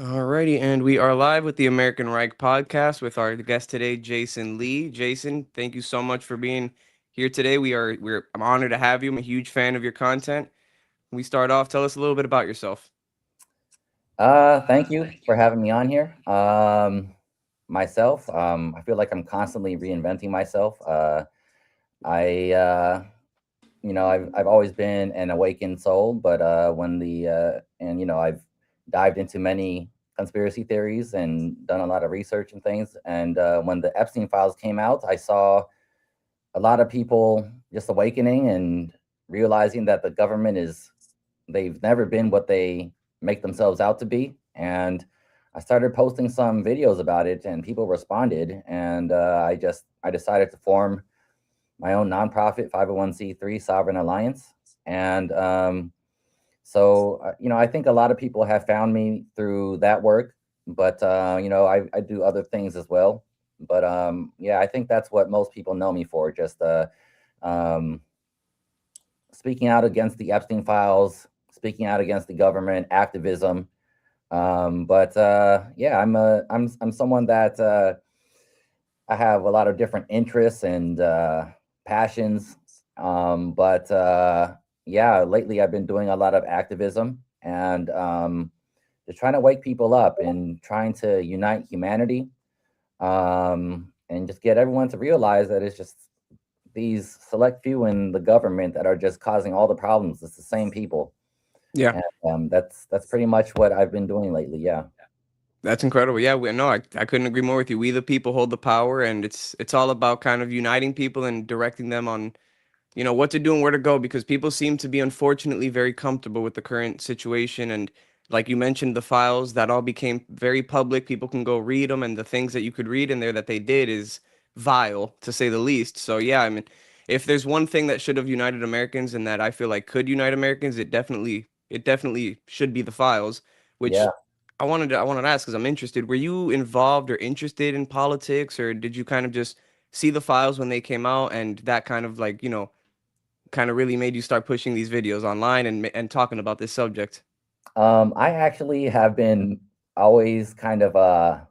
Alrighty, and we are live with the American Reich podcast with our guest today, Jason Lee. Jason, thank you so much for being here today. I'm honored to have you. I'm a huge fan of your content. We start off. Tell us a little bit about yourself. Thank you for having me on here. Myself, I feel like I'm constantly reinventing myself. I, I've always been an awakened soul, but I've dived into many conspiracy theories and done a lot of research and things. And when the Epstein files came out, I saw a lot of people just awakening and realizing that the government they've never been what they make themselves out to be. And I started posting some videos about it, and people responded. And I decided to form my own nonprofit 501(c)(3) Sovereign Alliance. And I think a lot of people have found me through that work, but I do other things as well. But yeah, I think that's what most people know me for, just um, speaking out against the Epstein files, speaking out against the government, activism. Yeah, I'm someone that I have a lot of different interests and passions. Yeah, lately I've been doing a lot of activism and just trying to wake people up and trying to unite humanity, and just get everyone to realize that it's just these select few in the government that are just causing all the problems. It's the same people, Yeah, and that's pretty much what I've been doing lately. Yeah, that's incredible. Yeah, no, I couldn't agree more with you. We the people hold the power, and it's all about kind of uniting people and directing them on what to do and where to go because people seem to be unfortunately very comfortable with the current situation. And like you mentioned, the files that all became very public, people can go read them, and the things that you could read in there that they did is vile to say the least. So yeah, I mean, if there's one thing that should have united Americans and that I feel like could unite Americans, it definitely should be the files, which yeah. I wanted to ask because I'm interested. Were you involved or interested in politics, or did you kind of just see the files when they came out and that kind of like, kind of really made you start pushing these videos online and talking about this subject? I actually have been always kind of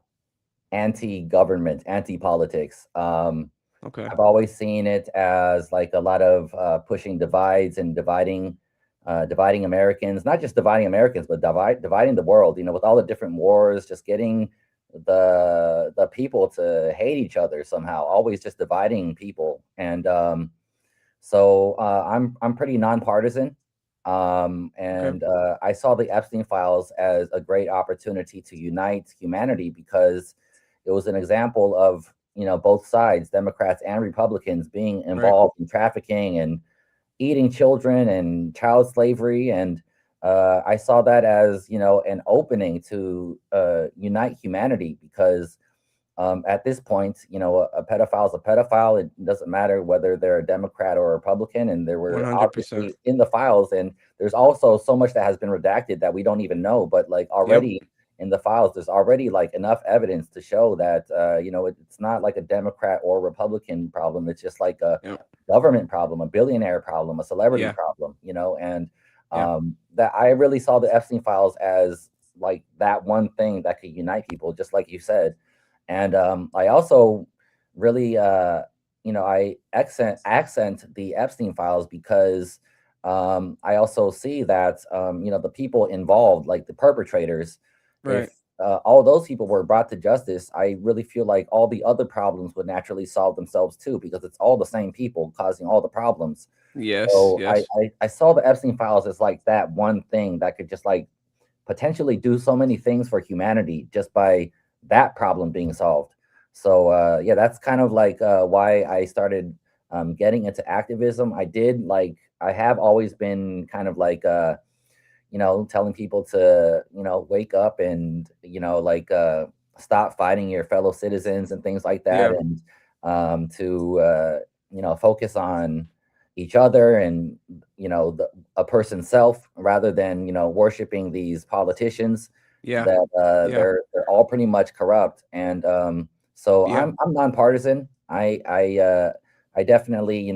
anti-government, anti-politics. Okay. I've always seen it as like a lot of pushing divides and dividing Americans, not just dividing Americans, but dividing the world. You know, with all the different wars, just getting the people to hate each other somehow. Always just dividing people, and I'm pretty nonpartisan. Okay. I saw the Epstein files as a great opportunity to unite humanity because it was an example of both sides, Democrats and Republicans, being Right. involved in trafficking and eating children and child slavery. And I saw that as an opening to unite humanity because at this point, a pedophile is a pedophile. It doesn't matter whether they're a Democrat or a Republican, and there were 100%. obviously in the files. And there's also so much that has been redacted that we don't even know. But like Yep. already in the files, there's already like enough evidence to show that it's not like a Democrat or Republican problem. It's just like a Yep. government problem, a billionaire problem, a celebrity Yeah. problem. And Yeah. that I really saw the Epstein files as like that one thing that could unite people, just like you said. And I also really, I accent the Epstein files because I also see that, the people involved, like the perpetrators, if Right. all those people were brought to justice, I really feel like all the other problems would naturally solve themselves too, because it's all the same people causing all the problems. Yes. So Yes. I saw the Epstein files as like that one thing that could just like potentially do so many things for humanity just by that problem being solved. So yeah, that's kind of like why I started getting into activism. I have always been kind of like telling people to wake up and stop fighting your fellow citizens and things like that, Yeah. and to focus on each other and a person's self rather than worshiping these politicians Yeah. that Yeah. they're all pretty much corrupt. And so Yeah. I'm nonpartisan. I definitely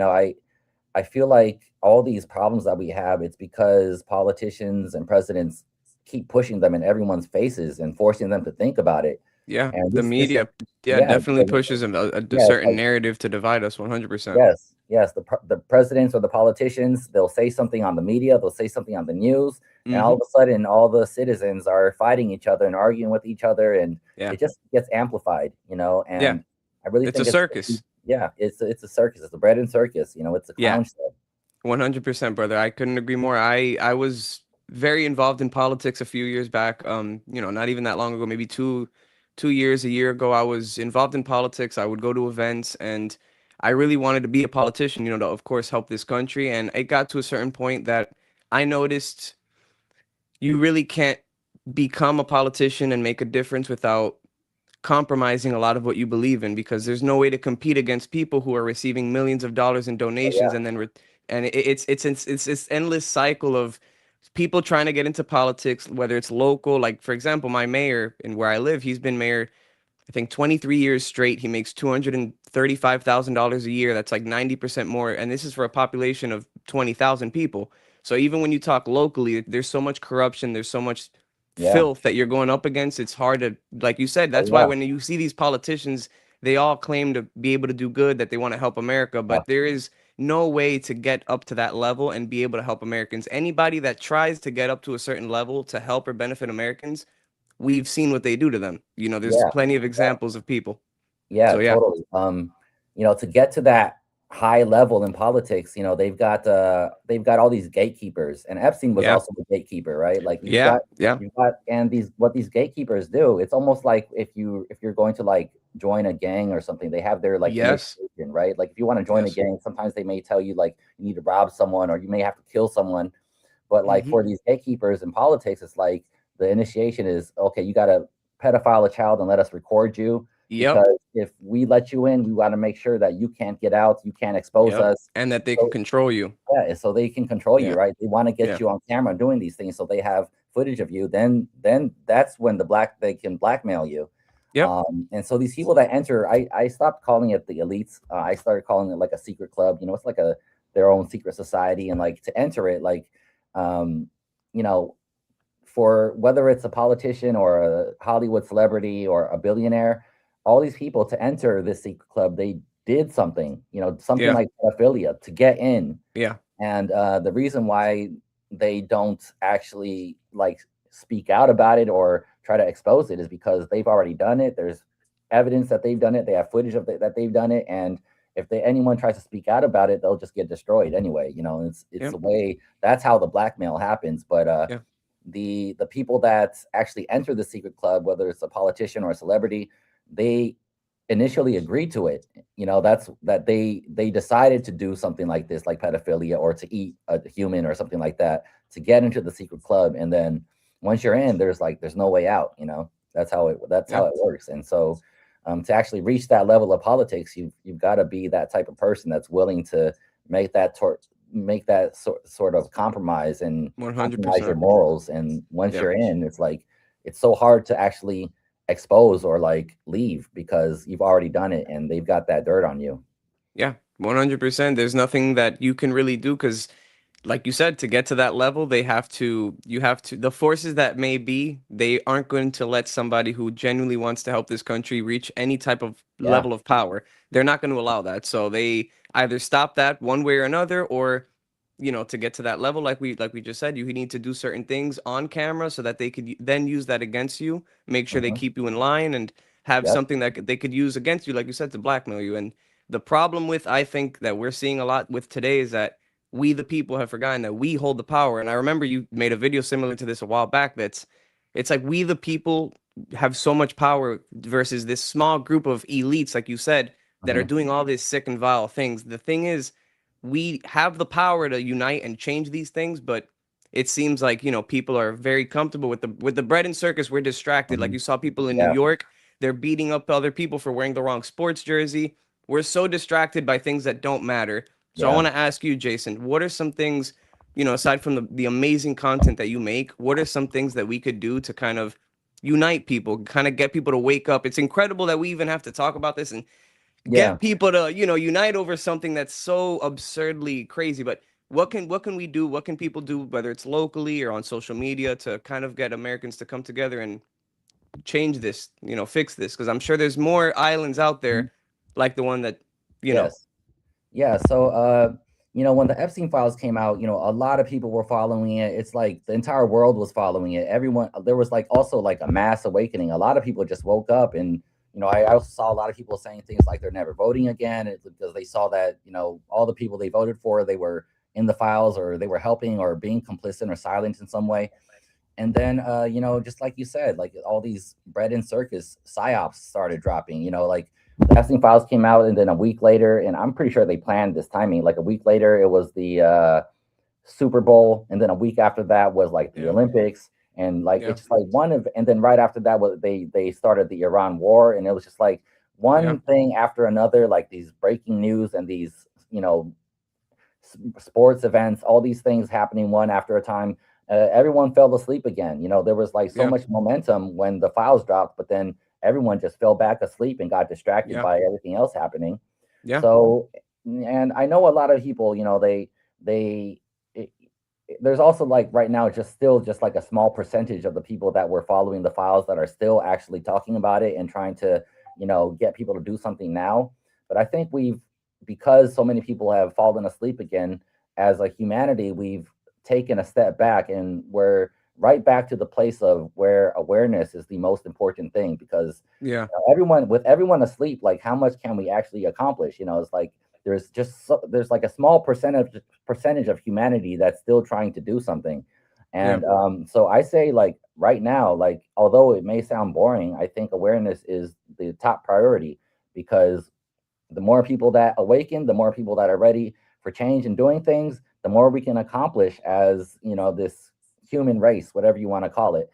I feel like all these problems that we have, it's because politicians and presidents keep pushing them in everyone's faces and forcing them to think about it. Yeah, And the this is media, yeah, yeah, definitely pushes a yeah, it's certain like narrative to divide us 100%. yes, yes, the presidents or the politicians, they'll say something on the media, they'll say something on the news, and all Mhm. of a sudden, all the citizens are fighting each other and arguing with each other, and Yeah. it just gets amplified, you know. Yeah. And I really It's a think it's circus. yeah, it's a circus, it's a bread and circus, you know, it's a Yeah. clown show. 100%, brother. I couldn't agree more. I was very involved in politics a few years back. Not even that long ago, maybe 2 years, a year ago, I was involved in politics. I would go to events, and I really wanted to be a politician, to of course help this country. And it got to a certain point that I noticed you really can't become a politician and make a difference without compromising a lot of what you believe in, because there's no way to compete against people who are receiving millions of dollars in Oh donations, yeah, and then it's this endless cycle of people trying to get into politics, whether it's local, like for example my mayor in where I live, he's been mayor I think 23 years straight. He makes $235,000 a year. That's like 90% more. And this is for a population of 20,000 people. So even when you talk locally, there's so much corruption, there's so much yeah, filth that you're going up against. It's hard to, like you said, oh that's why yeah, when you see these politicians, they all claim to be able to do good, that they want to help America, yeah, but there is no way to get up to that level and be able to help Americans. Anybody that tries to get up to a certain level to help or benefit Americans, we've seen what they do to them. There's yeah. plenty of examples of people. Yeah, So yeah, totally. You know, to get to that high level in politics, you know, they've got all these gatekeepers, and Epstein was yeah, also a gatekeeper, right? Like yeah, yeah, you've got, and these what these gatekeepers do, it's almost like if you're going to like join a gang or something, they have their like yes, initiation, right? Like if you want to join a yes, gang, sometimes they may tell you like you need to rob someone or you may have to kill someone. But like hmm, for these gatekeepers in politics, it's like the initiation is okay, you got to pedophile a child and let us record you yep, because if we let you in, we want to make sure that you can't get out, you can't expose yep, us. and that they can So control you. yeah, so they can control you, Yeah, right? They want to get yeah, you on camera doing these things, so they have footage of you. Then that's when they can blackmail you. yep, And so these people that enter, I stopped calling it the elites. I started calling it like a secret club. You know, it's like a their own secret society, and like to enter it, like um, you know, for whether it's a politician or a Hollywood celebrity or a billionaire, all these people to enter this secret club, they did something, you know, something yeah, like pedophilia to get in. yeah, And the reason why they don't actually like speak out about it or try to expose it is because they've already done it. There's evidence that they've done it. They have footage of that they've done it, and if anyone tries to speak out about it, they'll just get destroyed anyway. You know, it's yep, the way that's how the blackmail happens. But yeah, the people that actually enter the secret club, whether it's a politician or a celebrity, they initially agreed to it. You know, that's that they decided to do something like this, like pedophilia, or to eat a human or something like that, to get into the secret club. And then once you're in, there's no way out. You know, that's yeah, how it works. And so to actually reach that level of politics, you've got to be that type of person that's willing to make that sort of compromise and compromise your 100%. morals. And once Yeah, you're in, it's like it's so hard to actually expose or like leave because you've already done it and they've got that dirt on you. yeah, 100%. There's nothing that you can really do because, like you said, to get to that level, the forces that may be, they aren't going to let somebody who genuinely wants to help this country reach any type of Yeah. level of power. They're not going to allow that. So they either stop that one way or another, or, to get to that level, like we just said, you need to do certain things on camera so that they could then use that against you, make sure they Hmm. keep you in line, and have Yep. something that they could use against you, like you said, to blackmail you. And the problem with, I think, that we're seeing a lot with today is that we the people have forgotten that we hold the power. And I remember you made a video similar to this a while back. It's like we the people have so much power versus this small group of elites, like you said, that are Hmm. doing all these sick and vile things. The thing is, we have the power to unite and change these things, but it seems like, people are very comfortable with the bread and circus. We're distracted. Like Hmm. you saw people in New Yeah. York, they're beating up other people for wearing the wrong sports jersey. We're so distracted by things that don't matter. So I Yeah. want to ask you, Jason, what are some things, aside from the amazing content that you make, what are some things that we could do to kind of unite people, kind of get people to wake up? It's incredible that we even have to talk about this and Yeah. get people to, unite over something that's so absurdly crazy. But what can we do? What can people do, whether it's locally or on social media, to kind of get Americans to come together and change this, fix this? Because I'm sure there's more islands out Mhm. there like the one that, you know. Yes. Yeah, so when the Epstein files came out, a lot of people were following it. It's like the entire world was following it. Everyone, there was like also like a mass awakening. A lot of people just woke up, and I also saw a lot of people saying things like they're never voting again, because they saw that all the people they voted for, they were in the files, or they were helping or being complicit or silent in some way. And then just like you said, like all these bread and circus psyops started dropping. Like the Epstein files came out, and then a week later, and I'm pretty sure they planned this timing, like a week later it was the Super Bowl, and then a week after that was like the Yeah. Olympics. And like Yeah. it's just like and then right after that was they started the Iran war. And it was just like Yeah. one thing after another, like these breaking news and these sports events, all these things happening one after a time. Everyone fell asleep again. There was like so Yeah. much momentum when the files dropped, but then everyone just fell back asleep and got distracted Yeah. by everything else happening. Yeah. So, and I know a lot of people, they, it, there's also like right now, just still just like a small percentage of the people that were following the files that are still actually talking about it and trying to, get people to do something now. But I think because so many people have fallen asleep again, as a humanity, we've taken a step back, and we're right back to the place of where awareness is the most important thing. Because Yeah. with everyone asleep, like how much can we actually accomplish? It's like there's like a small percentage of humanity that's still trying to do something. Yeah. And so I say, like right now, like although it may sound boring, I think awareness is the top priority. Because the more people that awaken, the more people that are ready for change and doing things, the more we can accomplish as this human race, whatever you want to call it.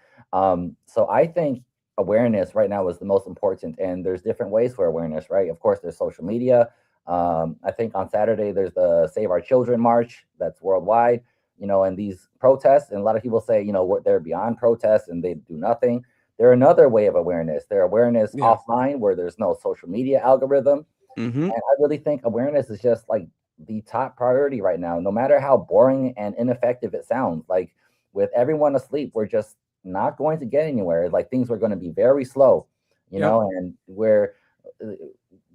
So I think awareness right now is the most important, and there's different ways for awareness, right? Of course, there's social media. I think on Saturday there's the Save Our Children march that's worldwide. And these protests, and a lot of people say, they're beyond protests and they do nothing. They're another way of awareness. They're awareness Yeah. offline, where there's no social media algorithm. Mm-hmm. And I really think awareness is just like the top priority right now, no matter how boring and ineffective it sounds. Like with everyone asleep, we're just not going to get anywhere. Like things are going to be very slow, Yep. and uh,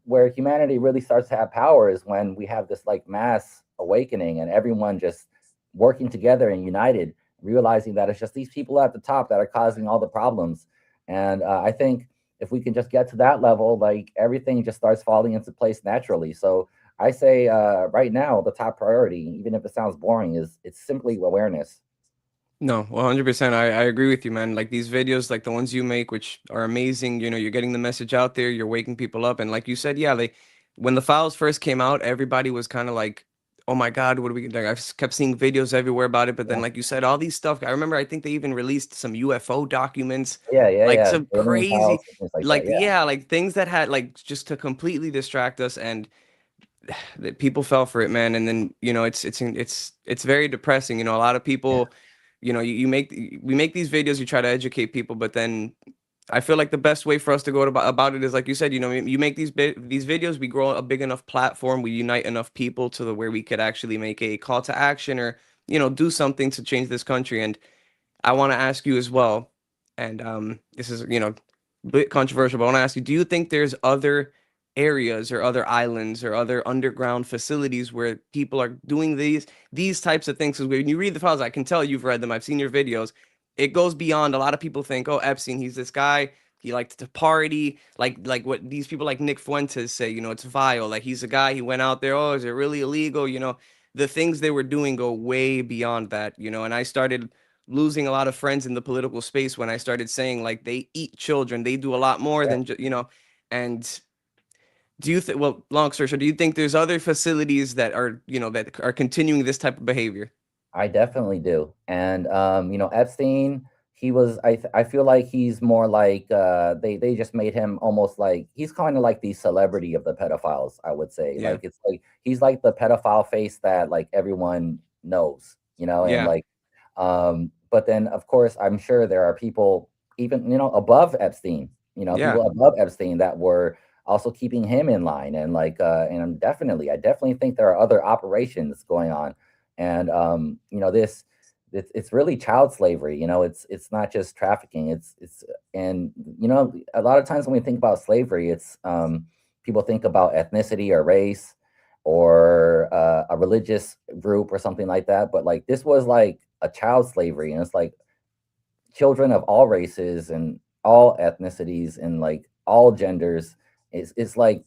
where humanity really starts to have power is when we have this like mass awakening, and everyone just working together and united, realizing that it's just these people at the top that are causing all the problems. And I think if we can just get to that level, like everything just starts falling into place naturally. So I say right now, the top priority, even if it sounds boring, is it's simply awareness. No, 100%. I agree with you, man. Like these videos, like the ones you make, which are amazing, you're getting the message out there, you're waking people up. And like you said, yeah, when the files first came out, everybody was kind of like, oh my God, what do we like? Kept seeing videos everywhere about it. But then, Yeah, like you said, all these stuff, I remember, I think they even released some UFO documents, yeah, yeah, like yeah. some Alien crazy, files, things like that. like, Yeah, yeah, like things that had like just to completely distract us. And that people fell for it, man. And then it's very depressing. A lot of yeah, people, we make these videos, you try to educate people, but then I feel like the best way for us to go about it is like you said, you make these videos, we grow a big enough platform, we unite enough people to the where we could actually make a call to action, or do something to change this country. And I want to ask you as well, and this is a bit controversial, but I want to ask you: do you think there's other areas or other islands or other underground facilities where people are doing these types of things? Because when you read the files, I can tell you've read them. I've seen your videos. It goes beyond. A lot of people think, oh, Epstein, he's this guy. He liked to party, like what these people like Nick Fuentes say. It's vile. Like he's a guy. He went out there. Oh, is it really illegal? The things they were doing go way beyond that. And I started losing a lot of friends in the political space when I started saying like they eat children, they do a lot more yeah. than and do you think, well, long story short, do you think there's other facilities that are that are continuing this type of behavior? I definitely do. And Epstein, I feel like he's more like they just made him almost like he's kind of like the celebrity of the pedophiles, I would say. Yeah. Like it's like he's like the pedophile face that like everyone knows, and Yeah. like but then of course I'm sure there are people even above Epstein, Yeah. people above Epstein that were also keeping him in line. And like and I definitely think there are other operations going on. And it's really child slavery. It's not just trafficking. It's and a lot of times when we think about slavery, it's people think about ethnicity or race or a religious group or something like that. But like this was like a child slavery, and it's like children of all races and all ethnicities and like all genders. It's like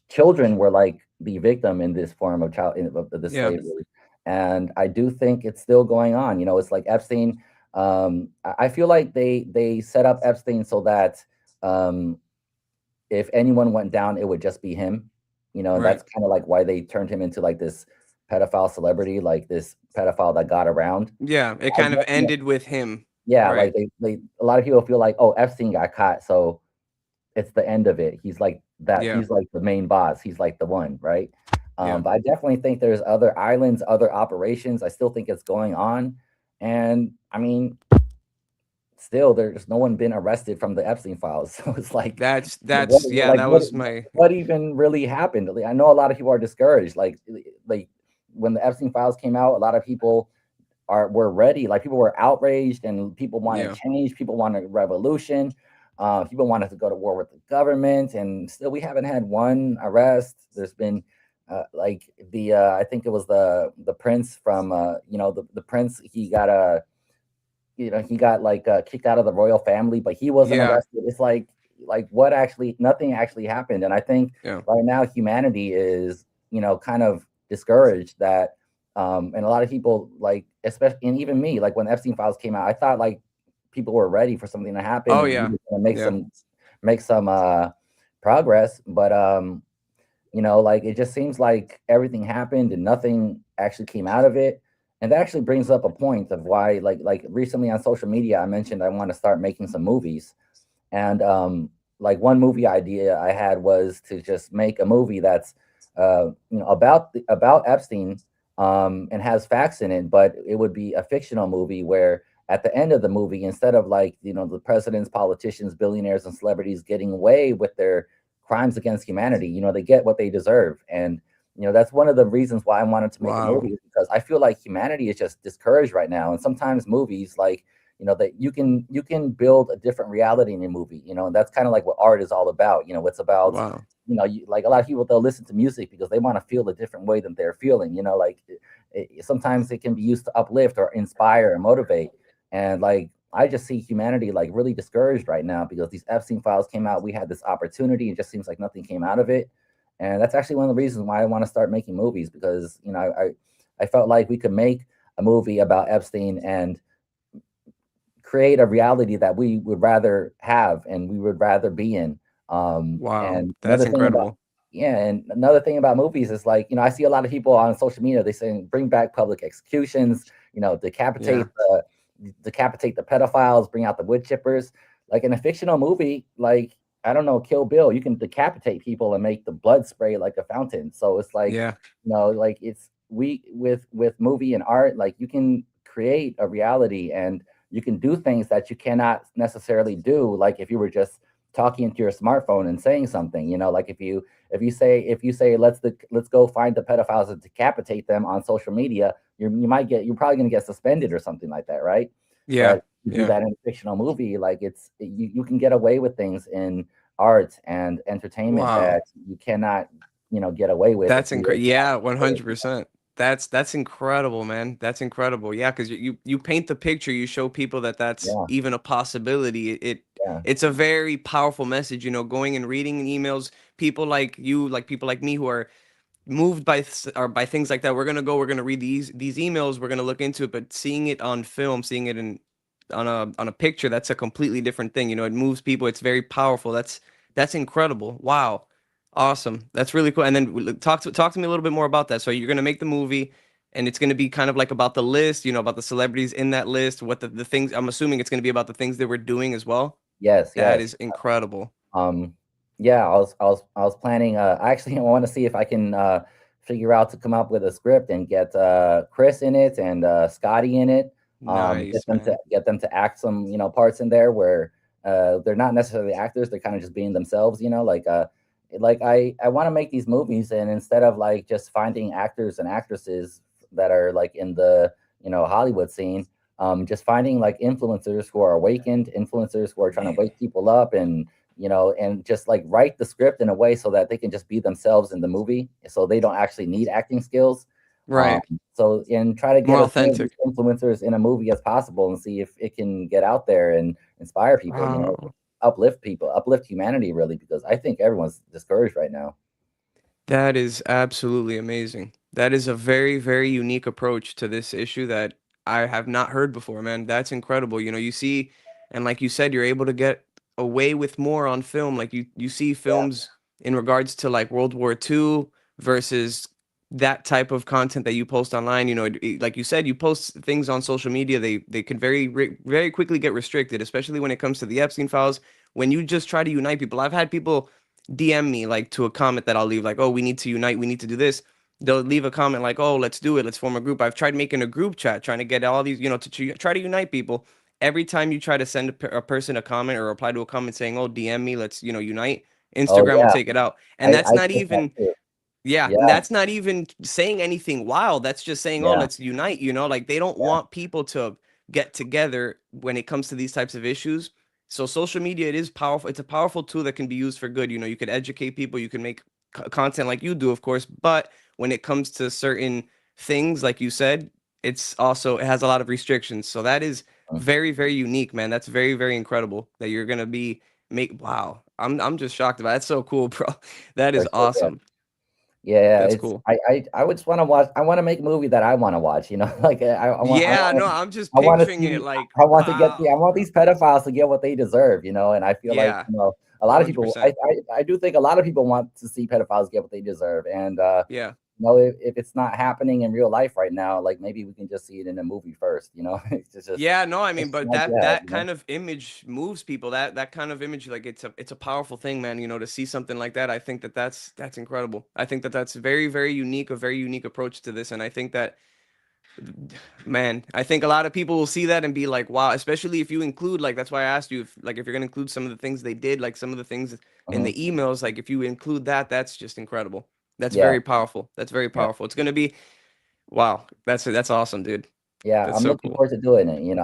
children were like the victim in this form of of the Yeah. slavery, and I do think it's still going on. It's like Epstein. I feel like they set up Epstein so that um, if anyone went down, it would just be him. And Right. that's kind of like why they turned him into like this pedophile celebrity, like this pedophile that got around. Yeah. It I kind of definitely ended with him. yeah, like Right. they a lot of people feel like, oh, Epstein got caught, so it's the end of it. He's like that. Yeah. He's like the main boss. He's like the one, right? Yeah. But I definitely think there's other islands, other operations. I still think it's going on, and I mean, still there's no one been arrested from the Epstein files. So it's That's yeah, like that was my what even really happened? Like, I know a lot of people are discouraged. Like when the Epstein files came out, a lot of people were ready. Like people were outraged, and people wanted yeah. change. People wanted revolution. People wanted to go to war with the government, and still we haven't had one arrest. There's been like the I think it was the prince from the prince. He got like kicked out of the royal family, but he wasn't Yeah. arrested. It's like what actually nothing actually happened, and I think Yeah. right now humanity is kind of discouraged that and a lot of people like especially and even me like when Epstein files came out, I thought like people were ready for something to happen Oh and we yeah. were going to Yeah. make some progress, but like it just seems like everything happened and nothing actually came out of it. And that actually brings up a point of why like recently on social media I mentioned I want to start making some movies. And like one movie idea I had was to just make a movie that's about Epstein and has facts in it, but it would be a fictional movie where at the end of the movie, instead of like the presidents, politicians, billionaires, and celebrities getting away with their crimes against humanity, they get what they deserve. And that's one of the reasons why I wanted to make a Wow. movie, is because I feel like humanity is just discouraged right now, and sometimes movies like that you can build a different reality in your movie, and that's kind of like what art is all about. It's about Wow. like a lot of people, they'll listen to music because they want to feel a different way than they're feeling, like sometimes it can be used to uplift or inspire and motivate. And like I just see humanity like really discouraged right now because these Epstein files came out. We had this opportunity, it just seems like nothing came out of it. And that's actually one of the reasons why I want to start making movies, because I felt like we could make a movie about Epstein and create a reality that we would rather have and we would rather be in. Wow. And That's incredible. another thing about movies is like, I see a lot of people on social media, they saying bring back public executions, Yeah. decapitate the pedophiles, bring out the wood chippers. Like in a fictional movie, like I don't know, Kill Bill, you can decapitate people and make the blood spray like a fountain. So it's like, Yeah. like it's we with movie and art, like you can create a reality and you can do things that you cannot necessarily do like if you were just talking into your smartphone and saying something. Like if you say let's go find the pedophiles and decapitate them on social media, you're probably going to get suspended or something like that, right? Yeah. But you do Yeah. that in a fictional movie, like you can get away with things in art and entertainment Wow. that you cannot get away with if That's you were incredible. Yeah, 100%. That's incredible, man. That's incredible. Yeah, because you paint the picture, you show people that that's yeah, even a possibility. yeah, It's a very powerful message, going and reading emails, people like you, like people like me who are moved by or by things like that. We're gonna read these emails, we're gonna look into it, but seeing it on film, seeing it in on a picture, that's a completely different thing. It moves people, it's very powerful. That's incredible. Wow. Awesome. That's really cool. And then talk to me a little bit more about that. So you're gonna make the movie and it's gonna be kind of like about the list, about the celebrities in that list, what the things, I'm assuming it's gonna be about the things they were doing as well. yes, That yes. is incredible. Um, yeah, I was planning. I actually want to see if I can figure out to come up with a script and get Chris in it and Scotty in it. Nice, man. Get them to act some parts in there where they're not necessarily actors. They're kind of just being themselves. Like I want to make these movies, and instead of like just finding actors and actresses that are like in the Hollywood scene, just finding like influencers who are awakened, influencers who are trying to Man. wake people up, and and just like write the script in a way so that they can just be themselves in the movie, so they don't actually need acting skills. Um, Right. so and try to More get as many of these authentic. influencers in a movie as possible and see if it can get out there and inspire people. Wow. Uplift people, uplift humanity, really, because I think everyone's discouraged right now. That is absolutely amazing. That is a very, very unique approach to this issue that I have not heard before, man. That's incredible. You see, and like you said, you're able to get away with more on film. Like you see Yeah. films in regards to like World War II versus that type of content that you post online. Like you said, you post things on social media, they can very quickly get restricted, especially when it comes to the Epstein files. When you just try to unite people, I've had people DM me like to a comment that I'll leave like, "Oh, we need to unite, we need to do this." They'll leave a comment like, "Oh, let's do it. Let's form a group." I've tried making a group chat, trying to get all these, try to unite people. Every time you try to send a person a comment or reply to a comment saying, "Oh, DM me, let's, unite," Oh Instagram will yeah, take it out. And I that's I not think that even too. yeah, Yeah, and that's not even saying anything wild. That's just saying, "Oh, yeah, let's unite," like they don't yeah. want people to get together when it comes to these types of issues. So social media, it is powerful. It's a powerful tool that can be used for good. You could educate people, you can make content like you do, of course, but when it comes to certain things, like you said, it has a lot of restrictions. So that is Mm. very, very unique, man. That's very, very incredible that you're gonna be make wow. I'm just shocked about it. That's so cool, bro. That For is sure, yeah. awesome. Yeah, That's it's cool. I would just wanna watch I wanna make a movie that I wanna watch, like, Yeah, no, I'm just I wanna picturing it see like, I wow. want these pedophiles to get what they deserve, and I feel like, Yeah, a lot of people 100%. I do think a lot of people want to see pedophiles get what they deserve, and, Yeah. if it's not happening in real life right now, like, maybe we can just see it in a movie first, It's just Yeah, no, I mean, it's but an that idea, that kind of image moves people. That kind of image, like it's a powerful thing, man. To see something like that, I think that's incredible. I think that that's very, very unique, a very unique approach to this, and I think that, man, I think a lot of people will see that and be like, wow, especially if you include, like, that's why I asked you if you're gonna include some of the things they did, like some of the things in the Mhm. emails, like if you include that, that's just incredible. That's Yeah, very powerful. That's very yeah. powerful. It's gonna be wow. That's awesome, dude. Yeah, That's I'm so looking cool. forward to doing it.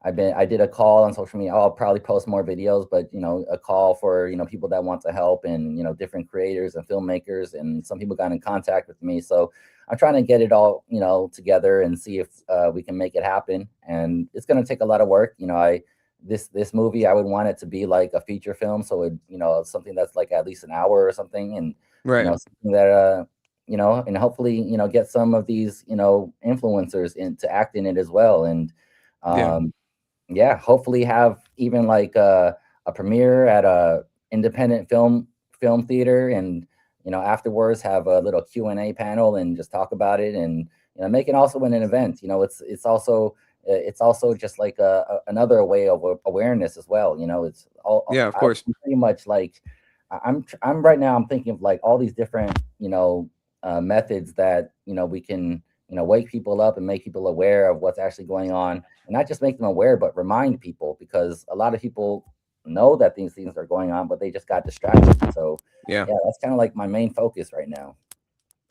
I did a call on social media. I'll probably post more videos, but a call for people that want to help, and different creators and filmmakers, and some people got in contact with me. So I'm trying to get it all together and see if we can make it happen. And it's going to take a lot of work. I this movie, I would want it to be like a feature film, so something that's like at least an hour or something, and Right. something that and hopefully, get some of these, influencers into acting it as well. And Yeah. um, yeah, hopefully have even like a premiere at a independent film theater, and afterwards have a little Q&A panel and just talk about it, and make it also an event. It's also just like another way of awareness as well. It's all Yeah, of I'm course. pretty much like I'm right now I'm thinking of like all these different methods that we can wake people up and make people aware of what's actually going on, and not just make them aware but remind people, because a lot of people know that these things are going on but they just got distracted. So Yeah. yeah, that's kind of like my main focus right now.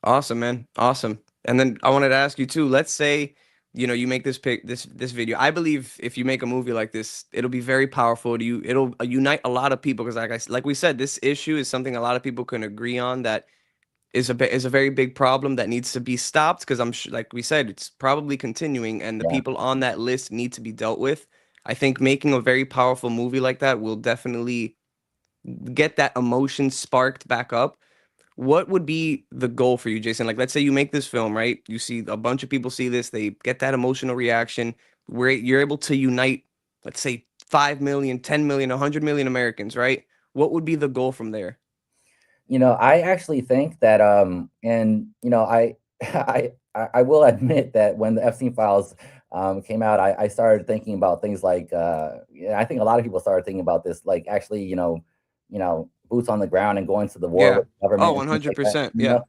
Awesome, man. Awesome. And then I wanted to ask you too, let's say, you make this video. I believe if you make a movie like this, it'll be very powerful to you. It'll unite a lot of people because like we said, this issue is something a lot of people can agree on that is a very big problem that needs to be stopped because I'm sure, like we said, it's probably continuing and the Yeah. people on that list need to be dealt with. I think making a very powerful movie like that will definitely get that emotion sparked back up. What would be the goal for you, Jason? Like, let's say you make this film, right? You see a bunch of people see this, they get that emotional reaction, where you're able to unite, let's say 5 million, 10 million, 100 million Americans, right? What would be the goal from there? I actually think that, and I will admit that when the Epstein files came out, I started thinking about things like, yeah, I think a lot of people started thinking about this, like actually, boots on the ground and going to the war Yeah. with the government Oh, and things like that. 100%. Yeah.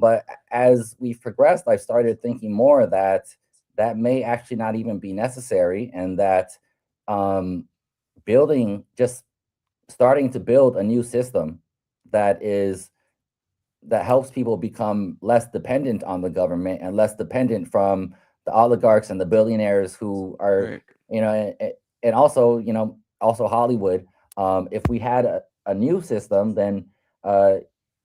But as we've progressed, I've started thinking more that that may actually not even be necessary, and that um, building just starting to build a new system that is that helps people become less dependent on the government and less dependent from the oligarchs and the billionaires who are, Right. you know, and also, also Hollywood. If we had a new system, then uh,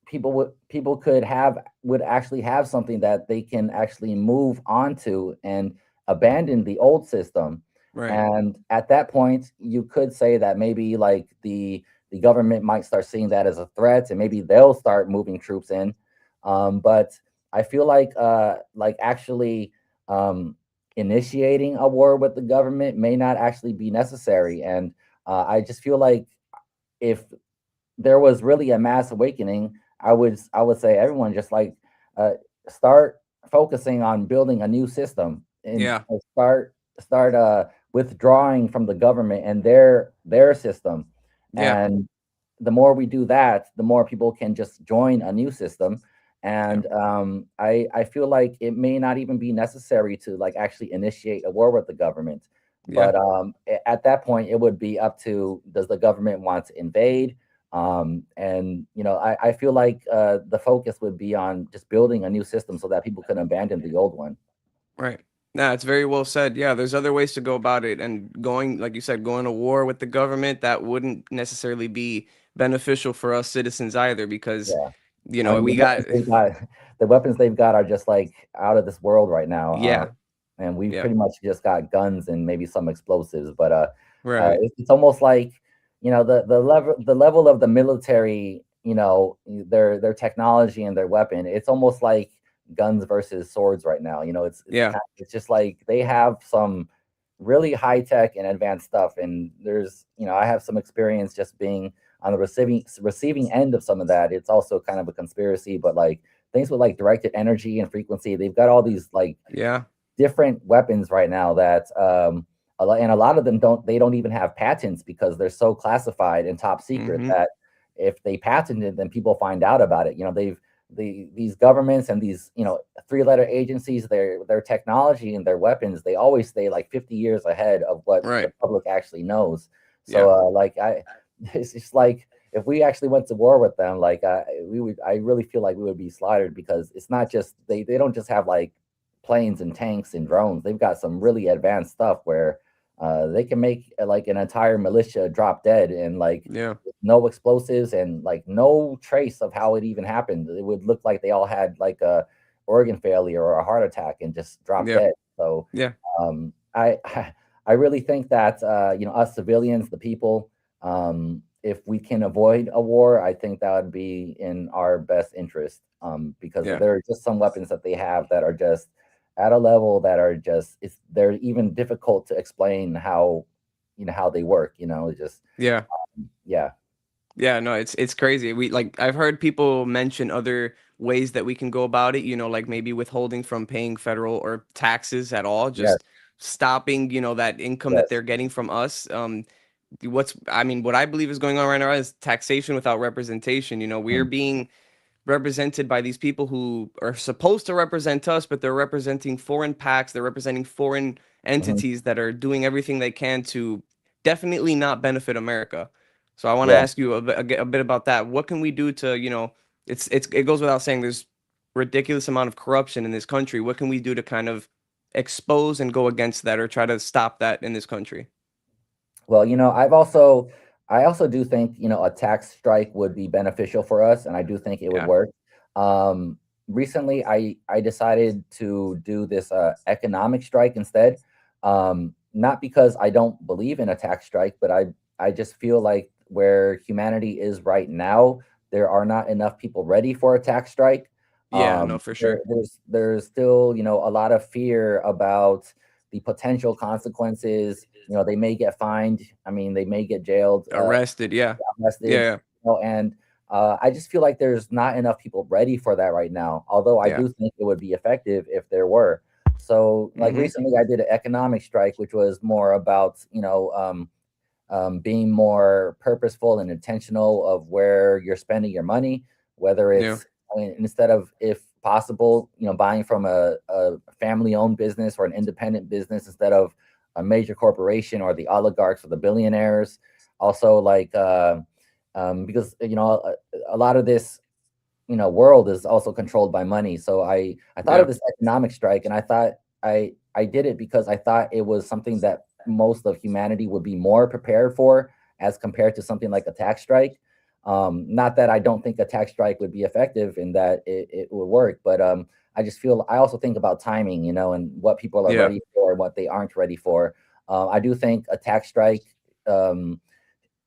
people would actually have something that they can actually move onto and abandon the old system. Right. And at that point, you could say that maybe like the government might start seeing that as a threat, and maybe they'll start moving troops in. But I feel like actually initiating a war with the government may not actually be necessary, and I just feel like if there was really a mass awakening, I would say everyone just like uh, start focusing on building a new system and Yeah. start withdrawing from the government and their system. Yeah. And the more we do that, the more people can just join a new system. Yeah. And I feel like it may not even be necessary to like actually initiate a war with the government. Yeah. But at that point, it would be up to, does the government want to invade? And I feel like the focus would be on just building a new system so that people can abandon the old one. Right. Nah, it's very well said. Yeah, there's other ways to go about it, and going, like you said, going to war with the government, that wouldn't necessarily be beneficial for us citizens either, because, Yeah. I mean, we got, the weapons they've got are just like out of this world right now. yeah, And we've yeah, pretty much just got guns and maybe some explosives. But right, it's almost like, the level of the military, their technology and their weapon. It's almost like guns versus swords right now. yeah, It's just like they have some really high tech and advanced stuff. And I have some experience just being on the receiving end of some of that. It's also kind of a conspiracy, but like things with like directed energy and frequency, they've got all these like yeah, different weapons right now that a lot of them don't even have patents because they're so classified and top secret mm-hmm, that if they patent it, then people find out about it. These governments and these three-letter agencies, their technology and their weapons, they always stay like 50 years ahead of what the right, public actually knows. yeah, So like I it's just like if we actually went to war with them, like I really feel like we would be slaughtered because it's not just they don't just have like planes and tanks and drones. They've got some really advanced stuff where they can make like an entire militia drop dead and like yeah, no explosives and like no trace of how it even happened. It would look like they all had like a organ failure or a heart attack and just drop yeah, dead. So yeah, I I really think that us civilians, the people, if we can avoid a war, I think that would be in our best interest. Because yeah, there are just some weapons that they have that are just at a level that are just they're even difficult to explain how they work. It's just yeah. yeah, Yeah, no, it's crazy. I've heard people mention other ways that we can go about it, like maybe withholding from paying federal or taxes at all, yes, just stopping, that income that yes, they're getting from us. What I believe is going on right now is taxation without representation. We're mm, being represented by these people who are supposed to represent us, but they're representing foreign pacts, they're representing foreign mhm, entities that are doing everything they can to definitely not benefit America. So I want to yeah. ask you a bit about that. What can we do to, it goes without saying there's ridiculous amount of corruption in this country. What can we do to kind of expose and go against that or try to stop that in this country? Well, I also do think, a tax strike would be beneficial for us, and I do think it would Yeah. work. Um, Recently, I decided to do this economic strike instead. Not because I don't believe in a tax strike, but I just feel like where humanity is right now, there are not enough people ready for a tax strike. Yeah, no, for sure. There's still, a lot of fear about the potential consequences. They may get fined. I mean, they may get jailed, Arrested, yeah. arrested. Yeah, And I just feel like there's not enough people ready for that right now. Although I yeah. do think it would be effective if there were. So, like Mm-hmm. recently, I did an economic strike, which was more about being more purposeful and intentional of where you're spending your money, whether Yeah. it's, I mean, instead of, if possible, buying from a family owned business or an independent business instead of a major corporation or the oligarchs or the billionaires. Also, like, because, a lot of this world is also controlled by money. So I thought of Yeah. this economic strike, and I thought I did it because I thought it was something that most of humanity would be more prepared for as compared to something like a tax strike. Not that I don't think a tax strike would be effective and that it would work, but I just feel I also think about timing, and what people are Yeah. ready for and what they aren't ready for. I do think a tax strike um,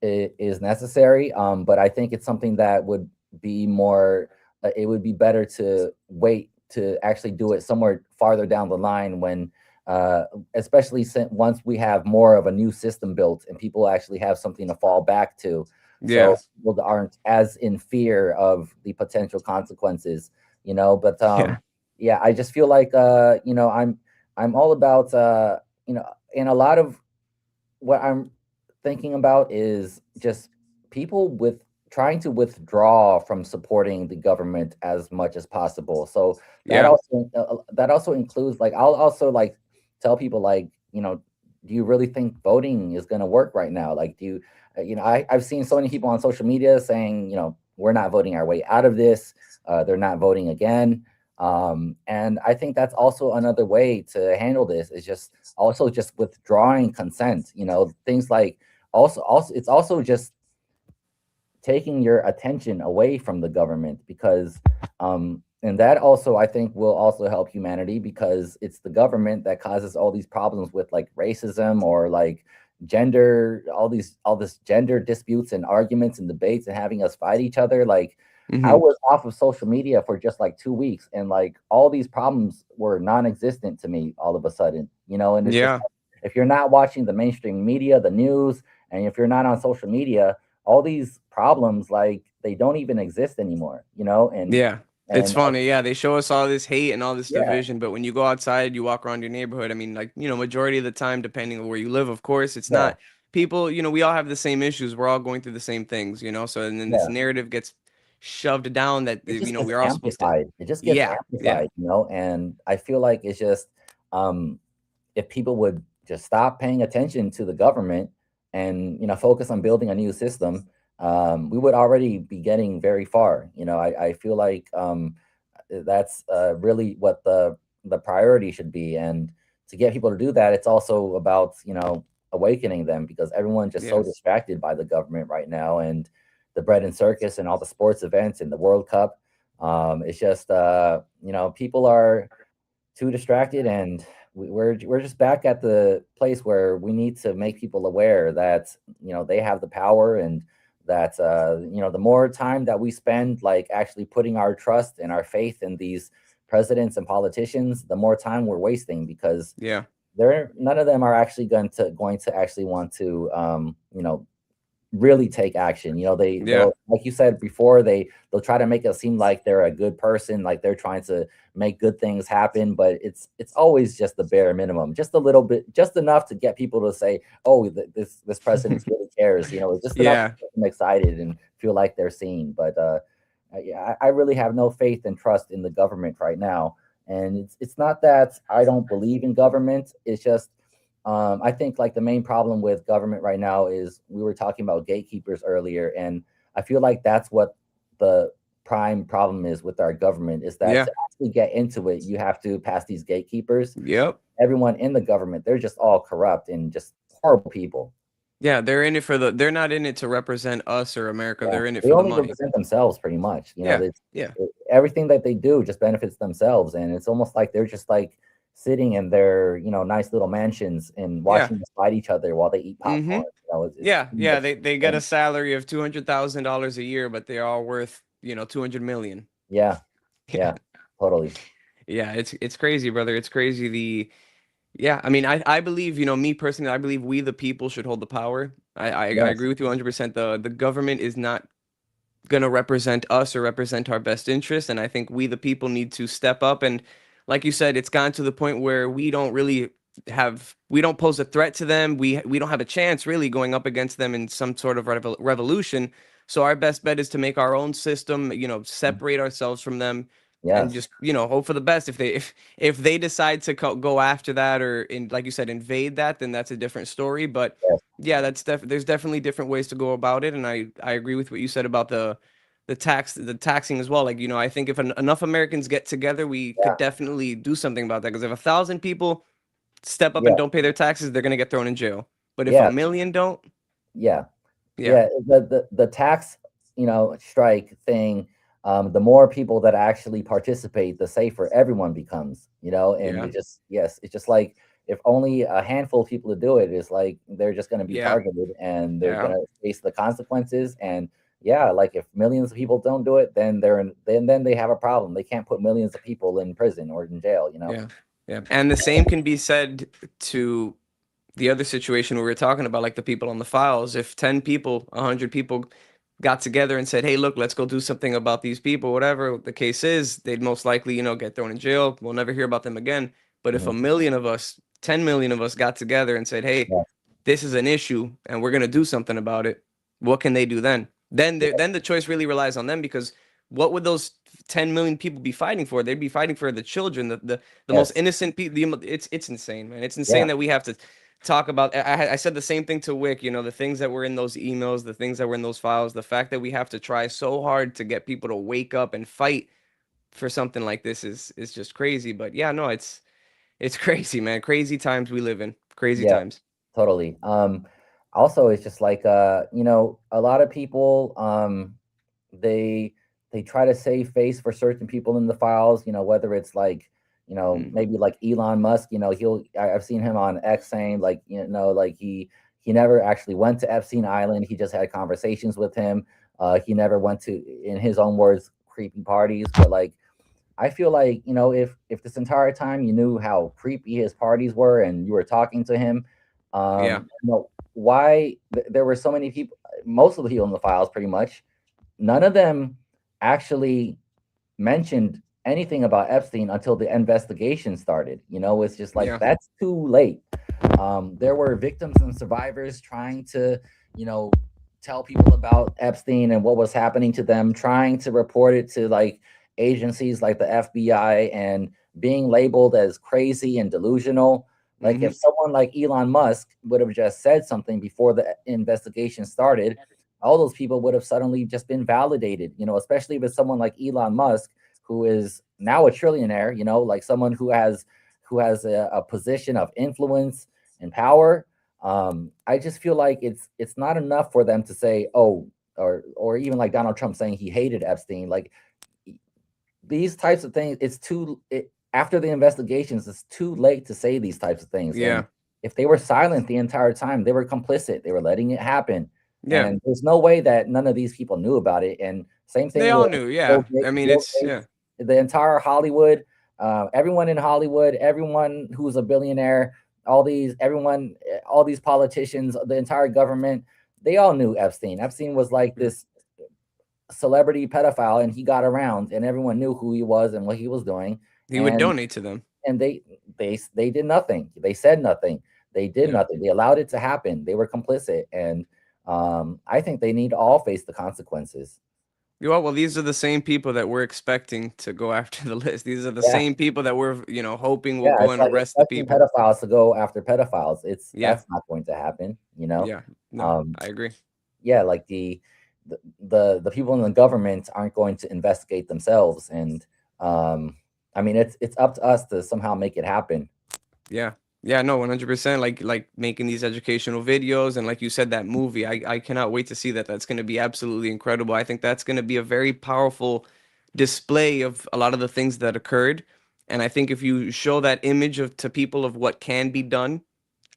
is necessary, but I think it's something that would be more. It would be better to wait to actually do it somewhere farther down the line when, uh, especially since once we have more of a new system built and people actually have something to fall back to, Yeah. so people aren't as in fear of the potential consequences. But Yeah. yeah, I just feel like I'm all about in a lot of what I'm thinking about is just people with trying to withdraw from supporting the government as much as possible. So Yeah. that also includes, like, I'll also like tell people, like, do you really think voting is going to work right now? Like, do you I've seen so many people on social media saying, we're not voting our way out of this. They're not voting again. And I think that's also another way to handle this, is just withdrawing consent, things like, also it's also just taking your attention away from the government, because and that also, I think, will also help humanity, because it's the government that causes all these problems with, like, racism, or like gender, all this gender disputes and arguments and debates, and having us fight each other. Like, I Hmm. was off of social media for just like 2 weeks, and like all these problems were non-existent to me all of a sudden, and it's just, Yeah. if you're not watching the mainstream media, the news, and if you're not on social media, all these problems, like, they don't even exist anymore, Yeah. It's and funny. Yeah. They show us all this hate and all this yeah, division, but when you go outside, you walk around your neighborhood. I mean, like, majority of the time, depending on where you live, of course, it's yeah, not people, we all have the same issues. We're all going through the same things. So, and then this yeah. narrative gets shoved down that, It just gets we're all supposed to, amplified. It just gets yeah. Yeah. amplified, and I feel like it's just, um, if people would just stop paying attention to the government and, focus on building a new system, we would already be getting very far. I feel like that's really what the priority should be, and to get people to do that, it's also about, awakening them, because everyone's just so Yeah. distracted by the government right now, and the bread and circus and all the sports events and the World Cup. It's just, people are too distracted, and we're just back at the place where we need to make people aware that, they have the power, and that, the more time that we spend, like, actually putting our trust and our faith in these presidents and politicians, the more time we're wasting, because Yeah. they're none of them are actually going to actually want to, really take action. Yeah. They'll, like you said before, they'll try to make it seem like they're a good person, like they're trying to make good things happen, but it's always just the bare minimum, just a little bit, just enough to get people to say, oh, this president really cares. It's just enough to Yeah. get them excited and feel like they're seen. But yeah, I really have no faith and trust in the government right now. And it's not that I don't believe in government. It's just, I think, like, the main problem with government right now is, we were talking about gatekeepers earlier, and I feel like that's what the prime problem is with our government, is that Yeah. to actually get into it, you have to pass these gatekeepers. Yep. Everyone in the government, they're just all corrupt and just horrible people. Yeah. They're not in it to represent us or America. Yeah, They're in it they for the only money. represent themselves pretty much. Yeah. Yeah. Everything that they do just benefits themselves, and it's almost like they're just like sitting in their, nice little mansions and Yeah. watching us fight each other while they eat Mm-hmm. popcorn. It's Yeah. pretty Yeah. much They the get a same. salary of $200,000 a year, but they're all worth, 200 million. Yeah, Yeah. yeah, totally. Yeah. It's crazy, brother. It's crazy. Yeah. I mean, I believe, me personally, I believe we the people should hold the power. I Yes, agree with you 100%. The government is not going to represent us or represent our best interest. And I think we, the people, need to step up. And like you said, it's gotten to the point where we don't pose a threat to them. We don't have a chance really going up against them in some sort of revolution. So our best bet is to make our own system, separate ourselves from them and yes, just, hope for the best. If they decide to go after that or like you said, invade that, then that's a different story. But yes, yeah, there's definitely different ways to go about it. And I agree with what you said about the taxing as well. Like, I think if enough Americans get together, we could Yeah, definitely do something about that. Because if 1,000 people step up and yeah, don't pay their taxes, they're gonna get thrown in jail. But if a yeah, million don't, yeah. yeah, Yeah, the tax, strike thing, the more people that actually participate, the safer everyone becomes, and yeah, it just yes, it's just like if only a handful of people to do it, it's like they're just going to be yeah, targeted and they're going yeah, to face the consequences. And yeah, like if millions of people don't do it, then then they have a problem. They can't put millions of people in prison or in jail. yeah, yeah. And the same can be said to the other situation we were talking about, like the people on the files. If 10 people, 100 people got together and said, hey, look, let's go do something about these people, whatever the case is, they'd most likely, get thrown in jail. We'll never hear about them again. But if a Mhm. million of us, 10 million of us got together and said, hey, Yeah, this is an issue and we're going to do something about it, what can they do then? Then the choice really relies on them, because what would those 10 million people be fighting for? They'd be fighting for the children, the most yes, innocent people. It's insane, man. It's yeah, insane that we have to talk about. I said the same thing to Wick. The things that were in those emails, the things that were in those files, the fact that we have to try so hard to get people to wake up and fight for something like this is just crazy. But yeah, no, it's crazy, man. Crazy times we live in. Crazy yeah. times. Totally. Also, it's just like a lot of people they they try to save face for certain people in the files. Whether it's like Mm. maybe like Elon Musk. I've seen him on X saying like like he never actually went to Epstein Island. He just had conversations with him. He never went to, in his own words, creepy parties. But like I feel like, if this entire time you knew how creepy his parties were and you were talking to him, Yeah, why there were so many people, most of the people in the files pretty much, none of them actually mentioned anything about Epstein until the investigation started. It's just like yeah. that's too late. There were victims and survivors trying to, you know, tell people about Epstein and what was happening to them, trying to report it to like agencies like the FBI and being labeled as crazy and delusional. Like if Hmm. someone like Elon Musk would have just said something before the investigation started, all those people would have suddenly just been validated, especially if it's someone like Elon Musk, who is now a trillionaire, like someone who has a position of influence and power. I just feel like it's not enough for them to say, oh, or even like Donald Trump saying he hated Epstein. Like these types of things, after the investigations, it's too late to say these types of things. And Yeah, if they were silent the entire time, they were complicit. They were letting it happen. yeah. And there's no way that none of these people knew about it. And same They thing with all knew. Yeah. Bill, I mean, Bill it's yeah, Gates, the entire Hollywood, everyone in Hollywood, everyone who's a billionaire, all these politicians, the entire government, they all knew Epstein. Epstein was like yeah. this celebrity pedophile, and he got around and everyone knew who he was and what he was doing. He would and donate to them. and they did nothing. They said nothing. They did Yeah. nothing. They allowed it to happen. They were complicit. And I think they need to all face the consequences. Well, these are the same people that we're expecting to go after the list. These are the Yeah, same people that we're, hoping will yeah, go it's and like arrest the expecting people. pedophiles to go after pedophiles. Yeah. That's not going to happen. Yeah. No, um I agree. yeah, like the people in the government aren't going to investigate themselves. And I mean, it's up to us to somehow make it happen. Yeah. Yeah, no, 100%. Like making these educational videos, and like you said, that movie. I cannot wait to see that. That's going to be absolutely incredible. I think that's going to be a very powerful display of a lot of the things that occurred. And I think if you show that image of to people of what can be done,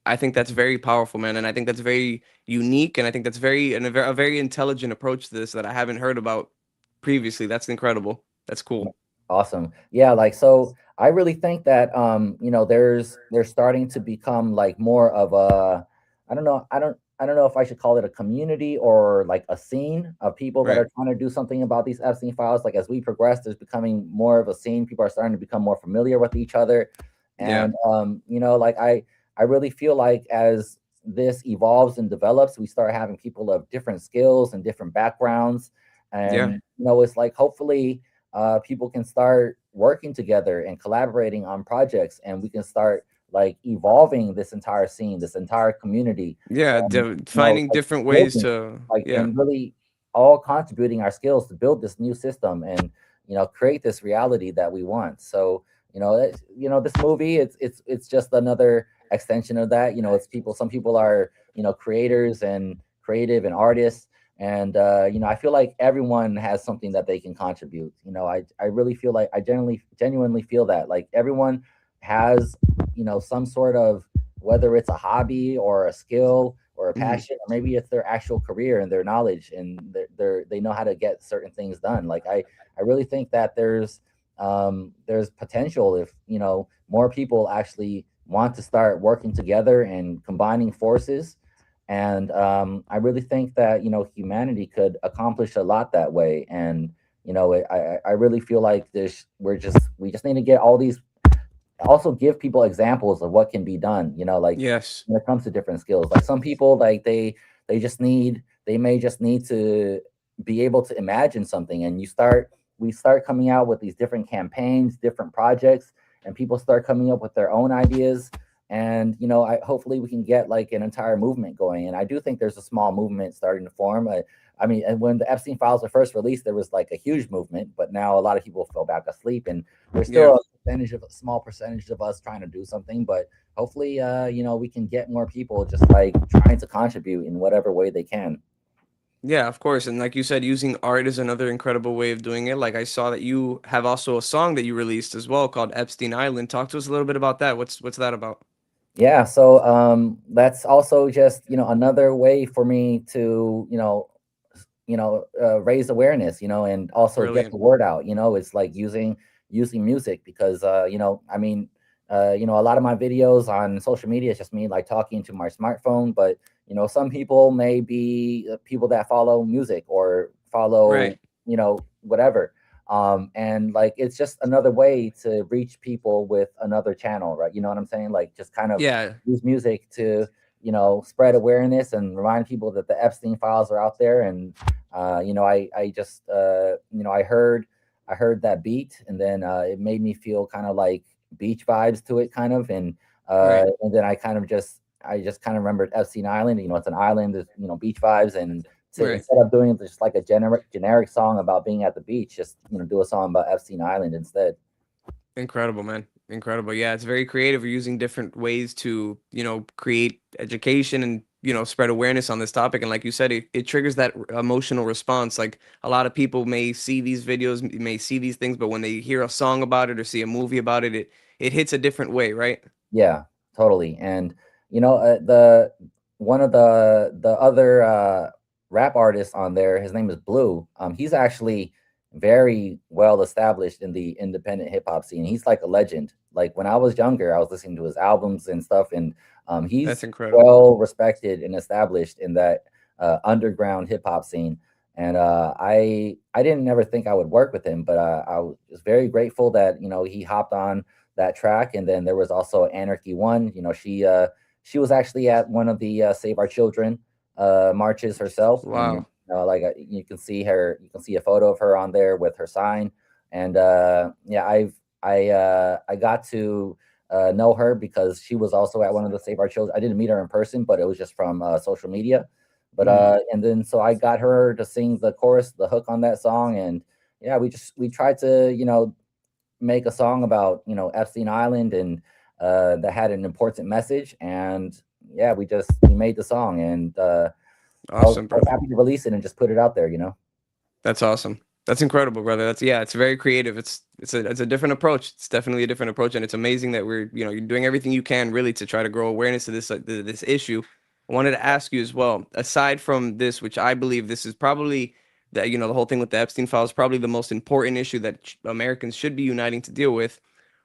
I think that's very powerful, man. And I think that's very unique, and I think that's a very intelligent approach to this that I haven't heard about previously. That's incredible. That's cool. Awesome. Yeah, like so I really think that there's starting to become like more of a, I don't know if I should call it a community or like a scene of people that Right. are trying to do something about these Epstein files. Like as we progress, there's becoming more of a scene. People are starting to become more familiar with each other. Yeah. And like I really feel like as this evolves and develops, we start having people of different skills and different backgrounds. Yeah. And it's like hopefully people can start working together and collaborating on projects, and we can start like evolving this entire scene, this entire community, Yeah. and Finding like different ways building, to, like yeah. and really all contributing our skills to build this new system and create this reality that we want. So this movie, it's just another extension of that. It's people. Some people are creators and creative and artists, and I feel like everyone has something that they can contribute. I really feel like I genuinely feel that like everyone has some sort of, whether it's a hobby or a skill or a Mhm. passion, or maybe it's their actual career and their knowledge, and they know how to get certain things done. Like I really think that there's potential if more people actually want to start working together and combining forces. And I really think that humanity could accomplish a lot that way. And I really feel like we just need to get all these, also give people examples of what can be done. Like Yes. when it comes to different skills, like some people, like they may just need to be able to imagine something, and we start coming out with these different campaigns, different projects, and people start coming up with their own ideas. And hopefully we can get like an entire movement going. And I do think there's a small movement starting to form. I mean, and when the Epstein files were first released, there was like a huge movement, but now a lot of people fell back asleep, and there's Yeah. still a small percentage of us trying to do something. But hopefully, we can get more people just like trying to contribute in whatever way they can. Yeah, of course. And like you said, using art is another incredible way of doing it. Like I saw that you have also a song that you released as well called Epstein Island. Talk to us a little bit about that. What's that about? Yeah, so that's also just another way for me to raise awareness, and also get Brilliant. the word out. It's like using music, because I mean, a lot of my videos on social media is just me like talking to my smartphone. But some people may be people that follow music or follow Right. whatever. And like it's just another way to reach people with another channel, right? You know what I'm saying? Like just kind of Yeah. use music to spread awareness and remind people that the Epstein files are out there. And I just I heard that beat, and then it made me feel kind of like beach vibes to it, kind of. Right. And then I just kind of remembered Epstein Island. It's an island, there's beach vibes. And to, Right. instead of doing just like a generic song about being at the beach, just do a song about Epstein Island instead. Incredible, man. Incredible. Yeah, it's very creative. We're using different ways to, create education and, spread awareness on this topic. And like you said, it triggers that emotional response. Like a lot of people may see these videos, may see these things, but when they hear a song about it or see a movie about it, it hits a different way, right? Yeah, totally. And the one of the other rap artists on there, his name is Blue. He's actually very well established in the independent hip hop scene. He's like a legend. Like when I was younger, I was listening to his albums and stuff, and That's he's incredible. well respected and established in that underground hip hop scene. And I didn't never think I would work with him, but I was very grateful that he hopped on that track. And then there was also Anarchy One. She was actually at one of the Save Our Children marches herself. And Wow. like you can see a photo of her on there with her sign. And yeah, I got to know her because she was also at one of the Save Our Children. I didn't meet her in person, but it was just from social media. But Mhm. and then so I got her to sing the chorus, the hook on that song. And yeah, we tried to make a song about Epstein Island, and that had an important message. And yeah, we made the song. And Awesome, I was brother. happy to release it and just put it out there. That's awesome. That's incredible, brother. That's yeah, it's very creative. It's a different approach. It's definitely a different approach, and it's amazing that you're doing everything you can really to try to grow awareness of this issue. I wanted to ask you as well, aside from this, which I believe this is probably that the whole thing with the Epstein files, probably the most important issue that Americans should be uniting to deal with.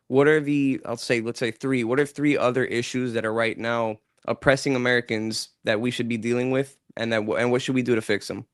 What are let's say three, what are three other issues that are right now oppressing Americans that we should be dealing with, and what should we do to fix them?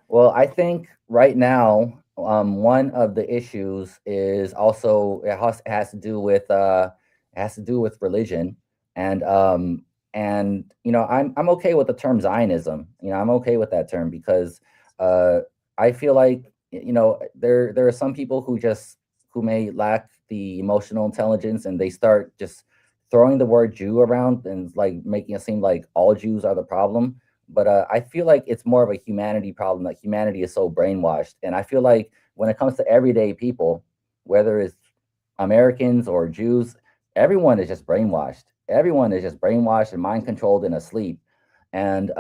Well, I think right now, one of the issues is also has to do with religion. And I'm okay with the term Zionism. I'm okay with that term because uh, I feel like there are some people who may lack the emotional intelligence, and they start just throwing the word Jew around and like making it seem like all Jews are the problem. but I feel like it's more of a humanity problem. Like humanity is so brainwashed, and I feel like when it comes to everyday people, whether it's Americans or Jews, everyone is just brainwashed. Everyone is just brainwashed and mind controlled and asleep. And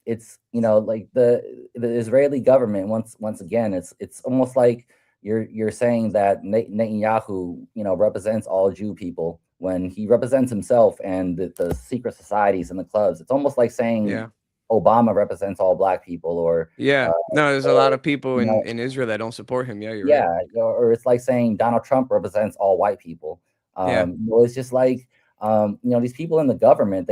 it's like the Israeli government once again, it's almost like you're saying that Netanyahu represents all Jew people when he represents himself and the secret societies and the clubs. It's almost like saying Yeah. Obama represents all black people, Yeah. No, there's a or lot of people you know in Israel that don't support him. Yeah, you're right. yeah, or it's like saying Donald Trump represents all white people. Yeah. It's just like these people in the government.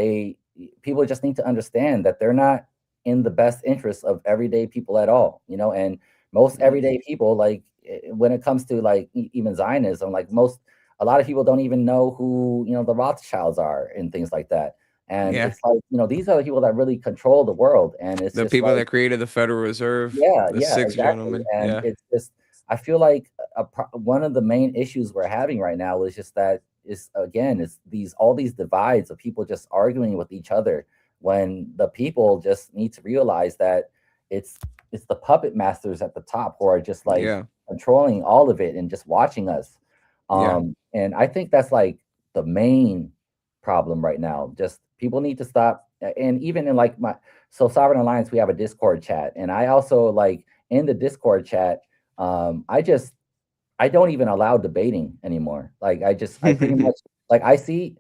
People just need to understand that they're not in the best interest of everyday people at all. And most Mm. everyday people, like when it comes to like even Zionism, like a lot of people don't even know who the Rothschilds are and things like that. And Yeah. it's like these are the people that really control the world, and it's The just people like that created the Federal Reserve, yeah, the yeah, six exactly. gentlemen. And Yeah. it's just, I feel like one of the main issues we're having right now is just that is again, it's all these divides of people just arguing with each other when the people just need to realize that it's it's the puppet masters at the top who are just like Yeah. controlling all of it and just watching us. Yeah. And I think that's like the main problem right now. Just people need to stop. And even in like Sovereign Alliance, we have a Discord chat, and I also like in the Discord chat, I don't even allow debating anymore. Like I pretty much like I see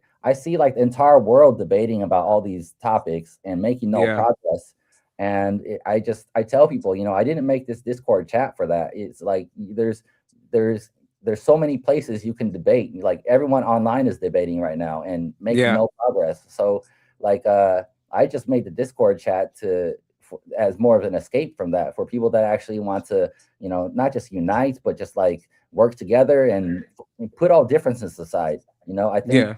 like the entire world debating about all these topics and making no Yeah. progress. And I tell people, I didn't make this Discord chat for that. It's like there's there's so many places you can debate. Like everyone online is debating right now and making Yeah. no progress. So like I just made the Discord chat as more of an escape from that for people that actually want to, not just unite, but just like work together and put all differences aside. I think, Yeah.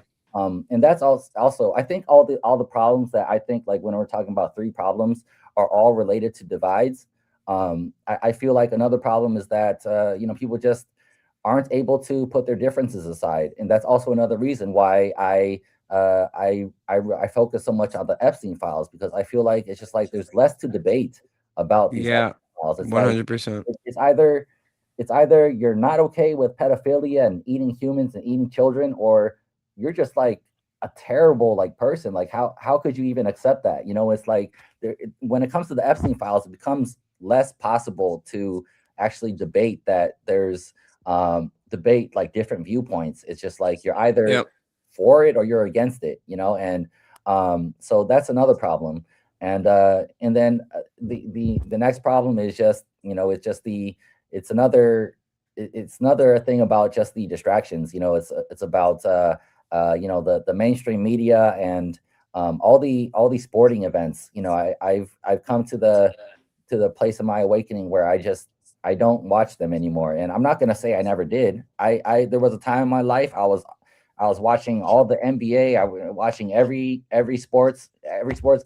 and that's also I think all the problems that I think like when we're talking about three problems are all related to divides. I feel like another problem is that people just aren't able to put their differences aside, and that's also another reason why I focus so much on the Epstein files because I feel like it's just like there's less to debate about these Yeah. Epstein files. It's like 100%. it's either you're not okay with pedophilia and eating humans and eating children, or you're just like a terrible like person. Like how could you even accept that? It's like when it comes to the Epstein files, it becomes less possible to actually debate that there's debate like different viewpoints. It's just like you're either Yep. for it or you're against it, and so that's another problem. And then the next problem is just it's just it's another it's another thing about just the distractions. It's about the mainstream media and all these sporting events. I've come to the place of my awakening where I don't watch them anymore. And I'm not gonna say I never did. I there was a time in my life I was watching all the NBA. I was watching every sports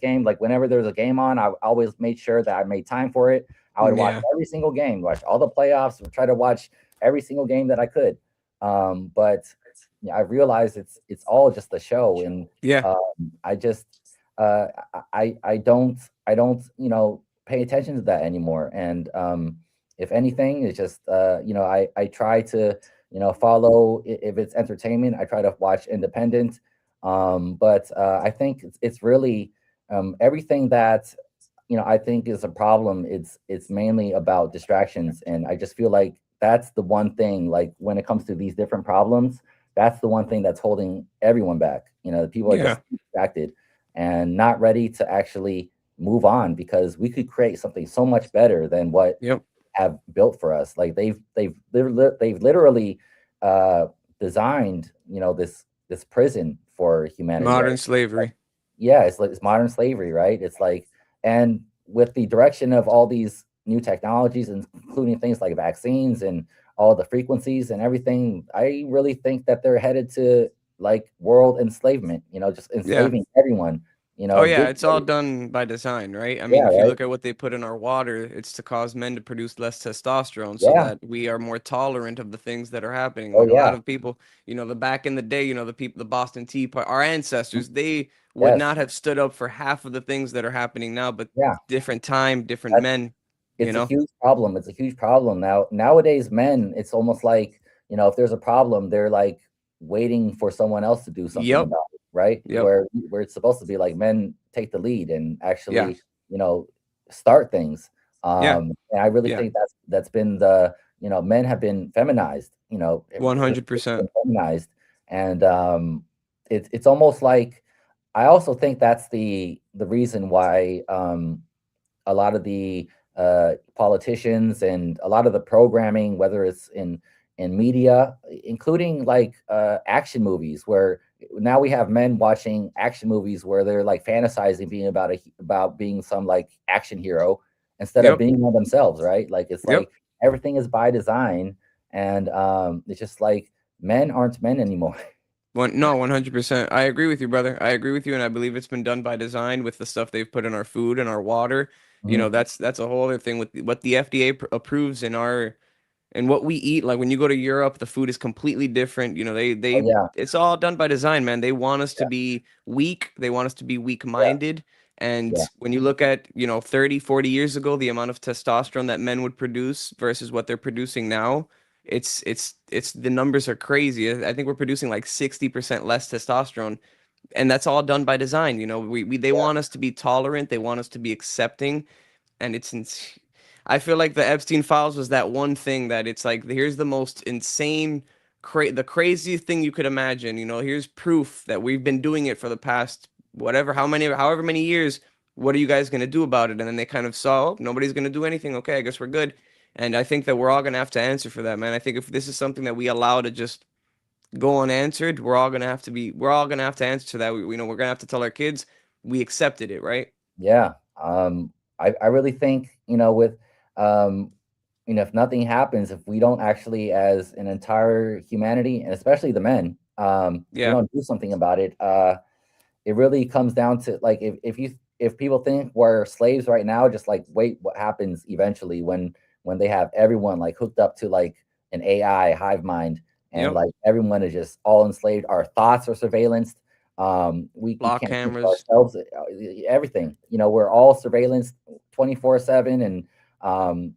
game. Like whenever there was a game on, I always made sure that I made time for it. I would watch Yeah. every single game, watch all the playoffs, try to watch every single game that I could. But yeah, I realized it's all just a show, and Yeah. I just uh, I don't pay attention to that anymore. And if anything, it's just I try to follow if it's entertainment. I try to watch independent. But I think it's really everything that I think is a problem. It's mainly about distractions, and I just feel like that's the one thing. Like when it comes to these different problems, that's the one thing that's holding everyone back. People are Yeah. just distracted and not ready to actually move on because we could create something so much better than what Yep. have built for us. Like they've literally uh, designed this prison for humanity, right? Modern slavery. Yeah, it's like it's modern slavery, right? It's like, and with the direction of all these new technologies, including things like vaccines and all the frequencies and everything, I really think that they're headed to like world enslavement, just Yeah. enslaving everyone. You Oh know, yeah, good. it's all done by design, right? I Yeah, mean, if you right. look at what they put in our water, it's to cause men to produce less testosterone so Yeah. that we are more tolerant of the things that are happening. Oh Like a lot yeah. of people, the back in the day, the people, the Boston Tea Party, our ancestors, they would not Yes. have stood up for half of the things that are happening now, but Yeah. different time, different men, you It's a know? huge problem. It's a huge problem now. Nowadays, men, it's almost like, if there's a problem, they're like waiting for someone else to do something Yep, about it, right? yep, Where it's supposed to be like men take the lead and yeah, actually, start things. yeah, And I really yeah, think that's been the, men have been feminized, it's 100%. been feminized, and it's almost like I also think that's the reason why a lot of the politicians and a lot of the programming, whether it's in media, including like action movies, where now we have men watching action movies where they're like fantasizing being about being some like action hero instead of Yep, being one themselves, right? Like it's yep. like everything is by design, and it's just like men aren't men anymore. No, 100%. I agree with you, brother. I agree with you, and I believe it's been done by design with the stuff they've put in our food and our water. Mhm. That's a whole other thing with what the FDA approves in our and what we eat. Like when you go to Europe, the food is completely different. Oh yeah, It's all done by design, man. They want us to be weak. They want us to be yeah, weak-minded. yeah, And when you look at, 30, 40 years ago, the amount of testosterone that men would produce versus what they're producing now, it's the numbers are crazy. I think we're producing like 60% less testosterone, and that's all done by design. We they yeah, want us to be tolerant, they want us to be accepting, and I feel like the Epstein files was that one thing that it's like here's the most insane the craziest thing you could imagine. Here's proof that we've been doing it for the past however many years. What are you guys going to do about it? And then they kind of saw, oh, nobody's going to do anything. Okay, I guess we're good. And I think that we're all going to have to answer for that, man. I think if this is something that we allow to just go unanswered, we're all going to have to answer to that. We're going to have to tell our kids we accepted it, right? yeah. I really think, um, if nothing happens, if we don't actually, as an entire humanity, and especially the men, if we Yeah. don't do something about it, it really comes down to like if people think we're slaves right now, just like wait what happens eventually when they have everyone like hooked up to like an AI hive mind, and Yep. like everyone is just all enslaved. Our thoughts are surveillanced. We Block can't think of cameras. ourselves. Everything, we're all surveillance 24/7, and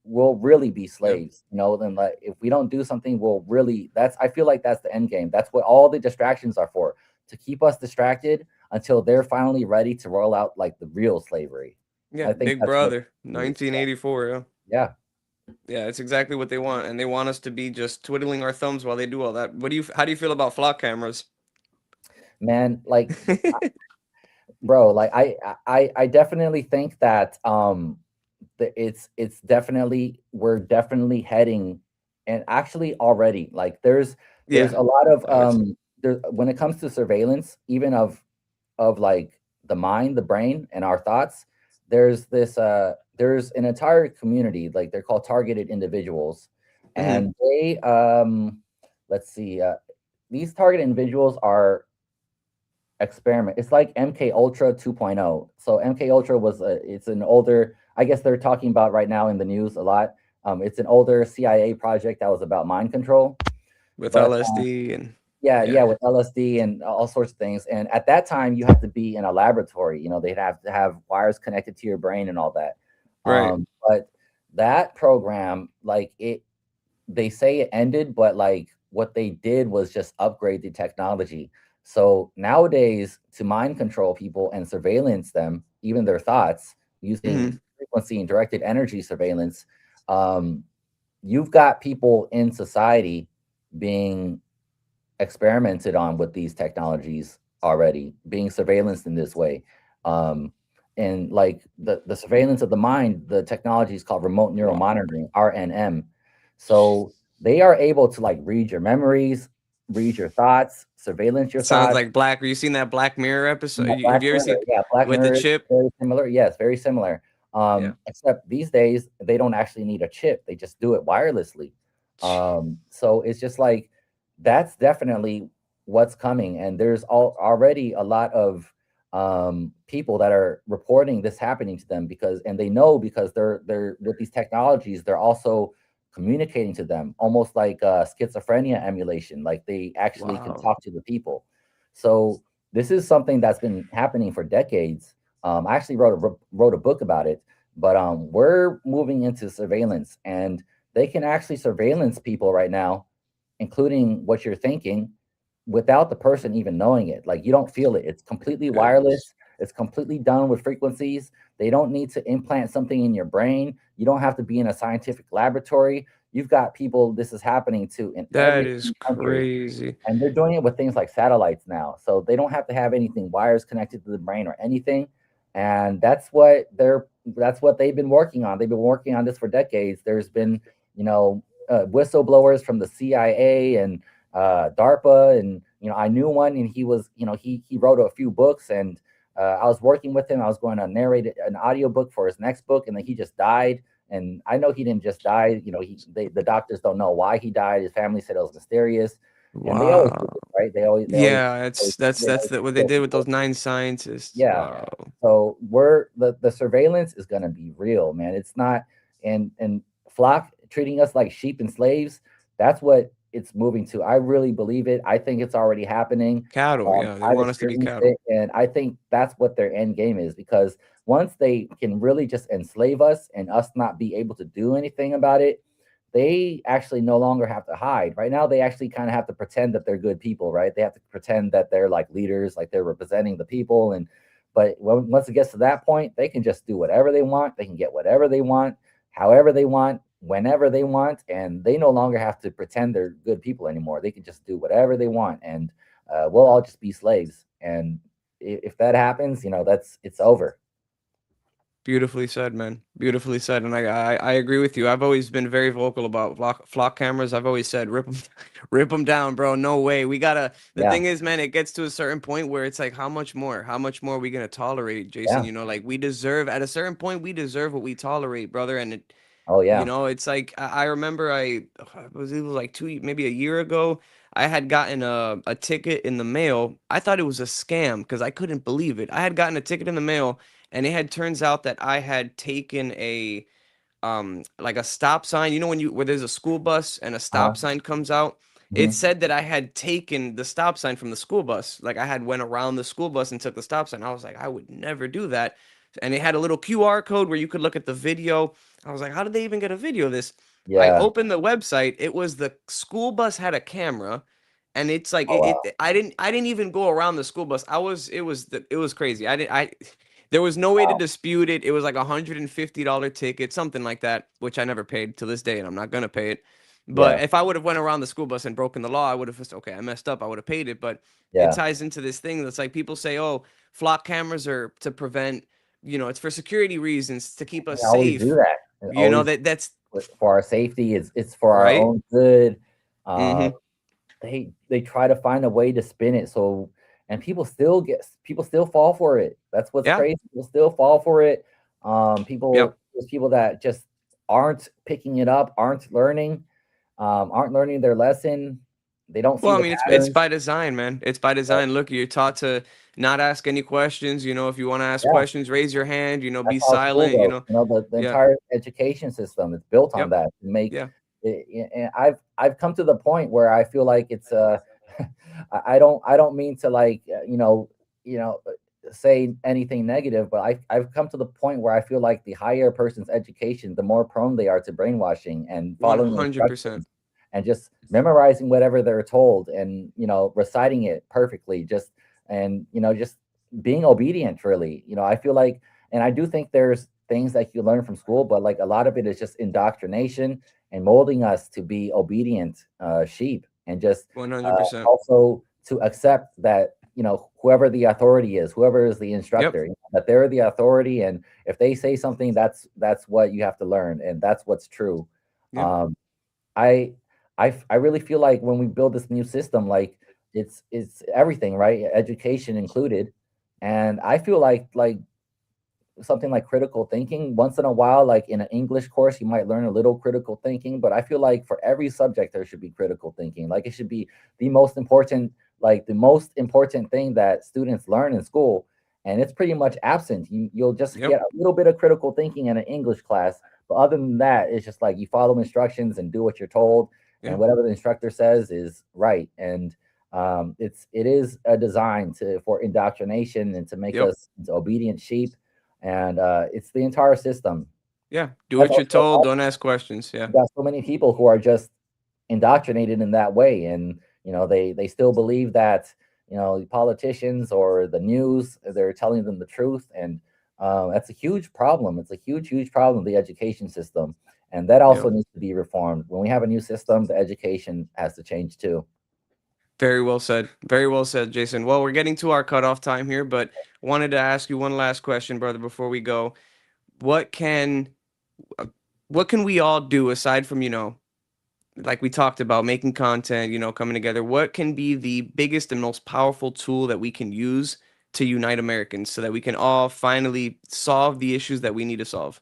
we'll really be Yep. slaves. Then like if we don't do something, we'll really. That's I feel like that's the end game. That's what all the distractions are for, to keep us distracted until they're finally ready to roll out like the real slavery. Yeah, I think Big that's what Brother, it is. 1984. Yeah. Yeah, Yeah, it's exactly what they want, and they want us to be just twiddling our thumbs while they do all that. How do you feel about flock cameras? man. Like, bro, like I definitely think that it's definitely we're definitely heading, and actually already like there's Yeah, a lot of I would say. there when it comes to surveillance, even of like the mind, the brain, and our thoughts. There's an entire community, like they're called targeted individuals, Hmm. and they let's see, these targeted individuals are experiment. It's like MK Ultra 2.0. So MK Ultra it's an older, I guess they're talking about right now in the news a lot. It's an older CIA project that was about mind control, With but LSD and yeah, yeah, yeah, with LSD and all sorts of things. And at that time, you had to be in a laboratory. They'd have to have wires connected to your brain and all that. right. But that program, like they say it ended, but like what they did was just upgrade the technology. So nowadays, to mind control people and surveillance them, even their thoughts, using Hmm. frequency and directed energy surveillance, um, you've got people in society being experimented on with these technologies already, being surveillanced in this way. Um, and like the surveillance of the mind, the technology is called remote neural Wow. monitoring, RNM. So they are able to like read your memories, read your thoughts, surveillance your It sounds thoughts. like Black. You seen that Black Mirror episode? Yeah, Have Black you ever Mirror. seen Yeah, Black with the Mirror is chip? very similar. Yes, very similar. Yeah. Except these days they don't actually need a chip; they just do it wirelessly. So it's just like that's definitely what's coming, and there's already a lot of people that are reporting this happening to them, because and they know, because they're with these technologies, they're also communicating to them, almost like schizophrenia emulation, like they actually can Wow. talk to the people. So this is something that's been happening for decades. I actually wrote a book about it, but we're moving into surveillance, and they can actually surveillance people right now, including what you're thinking, without the person even knowing it. Like, you don't feel it. It's completely Goodness. wireless. It's completely done with frequencies. They don't need to implant something in your brain. You don't have to be in a scientific laboratory. You've got people this is happening to in That every is country, crazy. and they're doing it with things like satellites now, so they don't have to have anything wires connected to the brain or anything. And that's what they've been working on. They've been working on this for decades. There's been, you know, whistleblowers from the CIA and DARPA, and I knew one, and he was, he wrote a few books, and I was working with him. I was going to narrate an audiobook for his next book, and then he just died. And I know he didn't just die. The doctors don't know why he died. His family said it was mysterious, and they always do Wow. it, right? They Yeah, always, that's always what they kill did with people. those nine scientists. Yeah. Wow. So the surveillance is going to be real, man. It's not, and flock treating us like sheep and slaves. That's what it's moving to. I really believe it. I think it's already happening. Cattle, yeah, they I've want us to be experienced cattle. it, and I think that's what their end game is. Because once they can really just enslave us and us not be able to do anything about it, they actually no longer have to hide. Right now, they actually kind of have to pretend that they're good people, right? They have to pretend that they're like leaders, like they're representing the people. And but once it gets to that point, they can just do whatever they want. They can get whatever they want, however they want, whenever they want, and they no longer have to pretend they're good people anymore. They can just do whatever they want, and we'll all just be slaves. And if that happens, that's it's over. Beautifully said, man. Beautifully said, and I agree with you. I've always been very vocal about flock cameras. I've always said rip them, rip them down, bro. No way. We gotta. The Yeah, thing is, man, it gets to a certain point where it's like, how much more? How much more are we gonna tolerate, Jason? yeah. You know, like we deserve. At a certain point, we deserve what we tolerate, brother. And Oh you yeah. know, it's like I remember it was like maybe a year ago. I had gotten a ticket in the mail. I thought it was a scam because I couldn't believe it. I had gotten a ticket in the mail, and it had turns out that I had taken a like a stop sign. You know when you where there's a school bus and a Uh-huh. stop sign comes out, it Hmm. said that I had taken the stop sign from the school bus. Like I had went around the school bus and took the stop sign. I was like, I would never do that. And it had a little QR code where you could look at the video. I was like, how did they even get a video of this? I Yeah. opened the website. It was the school bus had a camera, and it's like Oh wow. I didn't even go around the school bus. It was crazy. I there was no way to Wow. dispute it. It was like $150 ticket, something like that, which I never paid to this day, and I'm not gonna pay it. But Yeah. if I would have went around the school bus and broken the law, I would have just okay, I messed up. I would have paid it. But it Yeah. ties into this thing that's like people say, oh, flock cameras are to prevent, it's for security reasons to keep us They always do safe. that. They You know always that's for our safety. It's for our right. own good. Um, Mm-hmm. they try to find a way to spin it, so and people still fall for it. That's what's Yeah. crazy. People still fall for it. Yep. There's people that just aren't picking it up, aren't learning their lesson. They don't see Well, I the mean, it's patterns. by design, man. It's by But design. Look, you're taught to not ask any questions. If you want to ask yeah, questions, raise your hand. Be that's how school silent. goes. The Yeah. entire education system is built on Yep. that to make Yeah. it, and I've come to the point where I feel like it's I don't mean to like say anything negative, but I've come to the point where I feel like the higher a person's education, the more prone they are to brainwashing and following 100%. instructions and just memorizing whatever they're told, and reciting it perfectly, just being obedient, really. I feel like, and I do think there's things that you learn from school, but like a lot of it is just indoctrination and molding us to be obedient sheep, and just 100%. also to accept that whoever the authority is, whoever is the Yep. instructor, that they're the authority, and if they say something, that's what you have to learn, and that's what's true. Yep. um I I really feel like when we build this new system, like it's everything, right? Education included. And I feel like something like critical thinking once in a while, like in an English course you might learn a little critical thinking, but I feel like for every subject there should be critical thinking. Like it should be the most important, like the most important thing that students learn in school. and it's pretty much absent. You'll just Yep. get a little bit of critical thinking in an English class, but other than that, it's just like you follow instructions and do what you're told, and Yeah. whatever the instructor says is right. And it is a design to for indoctrination and to make Yep. us into obedient sheep, and it's the entire system. Yeah. Do That's what you're also told. Don't ask questions. Yeah. you got so many people who are just indoctrinated in that way, and they still believe that the politicians or the news, they're telling them the truth, and that's a huge problem. It's a huge problem, the education system, and that also Yep. needs to be reformed. When we have a new system, the education has to change too. Very well said. Very well said, Jason. Well, we're getting to our cutoff time here, but wanted to ask you one last question, brother, before we go. What can uh, what can we all do aside from, like we talked about, making content, coming together? What can be the biggest and most powerful tool that we can use to unite Americans so that we can all finally solve the issues that we need to solve?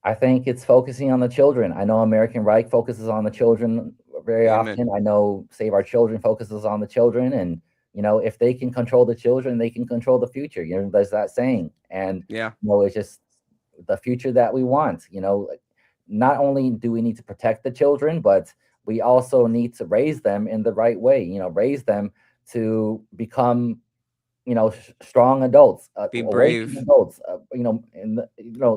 I think it's focusing on the children. I know American Reich focuses on the children very Amen. often. I know Save Our Children focuses on the children, and if they can control the children, they can control the future. There's that saying, and Yeah. it's just the future that we want. Not only do we need to protect the children, but we also need to raise them in the right way. Raise them to become strong adults, Be awakened brave. adults,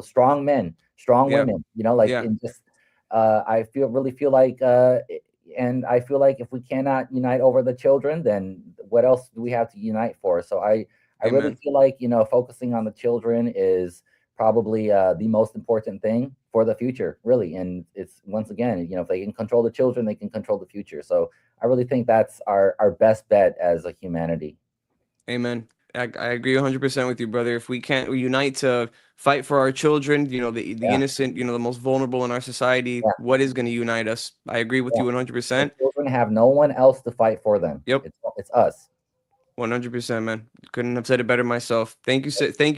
strong men, strong Yeah. women, like Yeah. in just, I really feel like, and I feel like if we cannot unite over the children, then what else do we have to unite for? So I really Amen. feel like, focusing on the children is probably the most important thing for the future, really. And it's, once again, if they can control the children, they can control the future. So I really think that's our best bet as a humanity. Amen. I agree 100% with you, brother. If we can't unite to fight for our children, the Yeah. innocent, the most vulnerable in our society, Yeah. what is going to unite us? I agree with Yeah. you The 100%. children have no one else to fight for them. Yep. It's us. 100%, man. Couldn't have said it better myself. Thank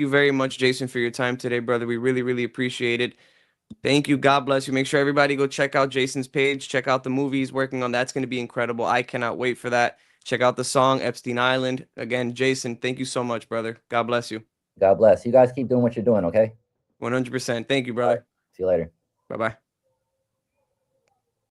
you very much, Jason, for your time today, brother. We really, really appreciate it. Thank you. God bless you. Make sure everybody go check out Jason's page. Check out the movie he's working on. That's going to be incredible. I cannot wait for that. Check out the song Epstein Island. Again, Jason, thank you so much, brother. God bless you. God bless. You guys keep doing what you're doing, okay? 100%. Thank you, All right. brother. See you later. Bye bye.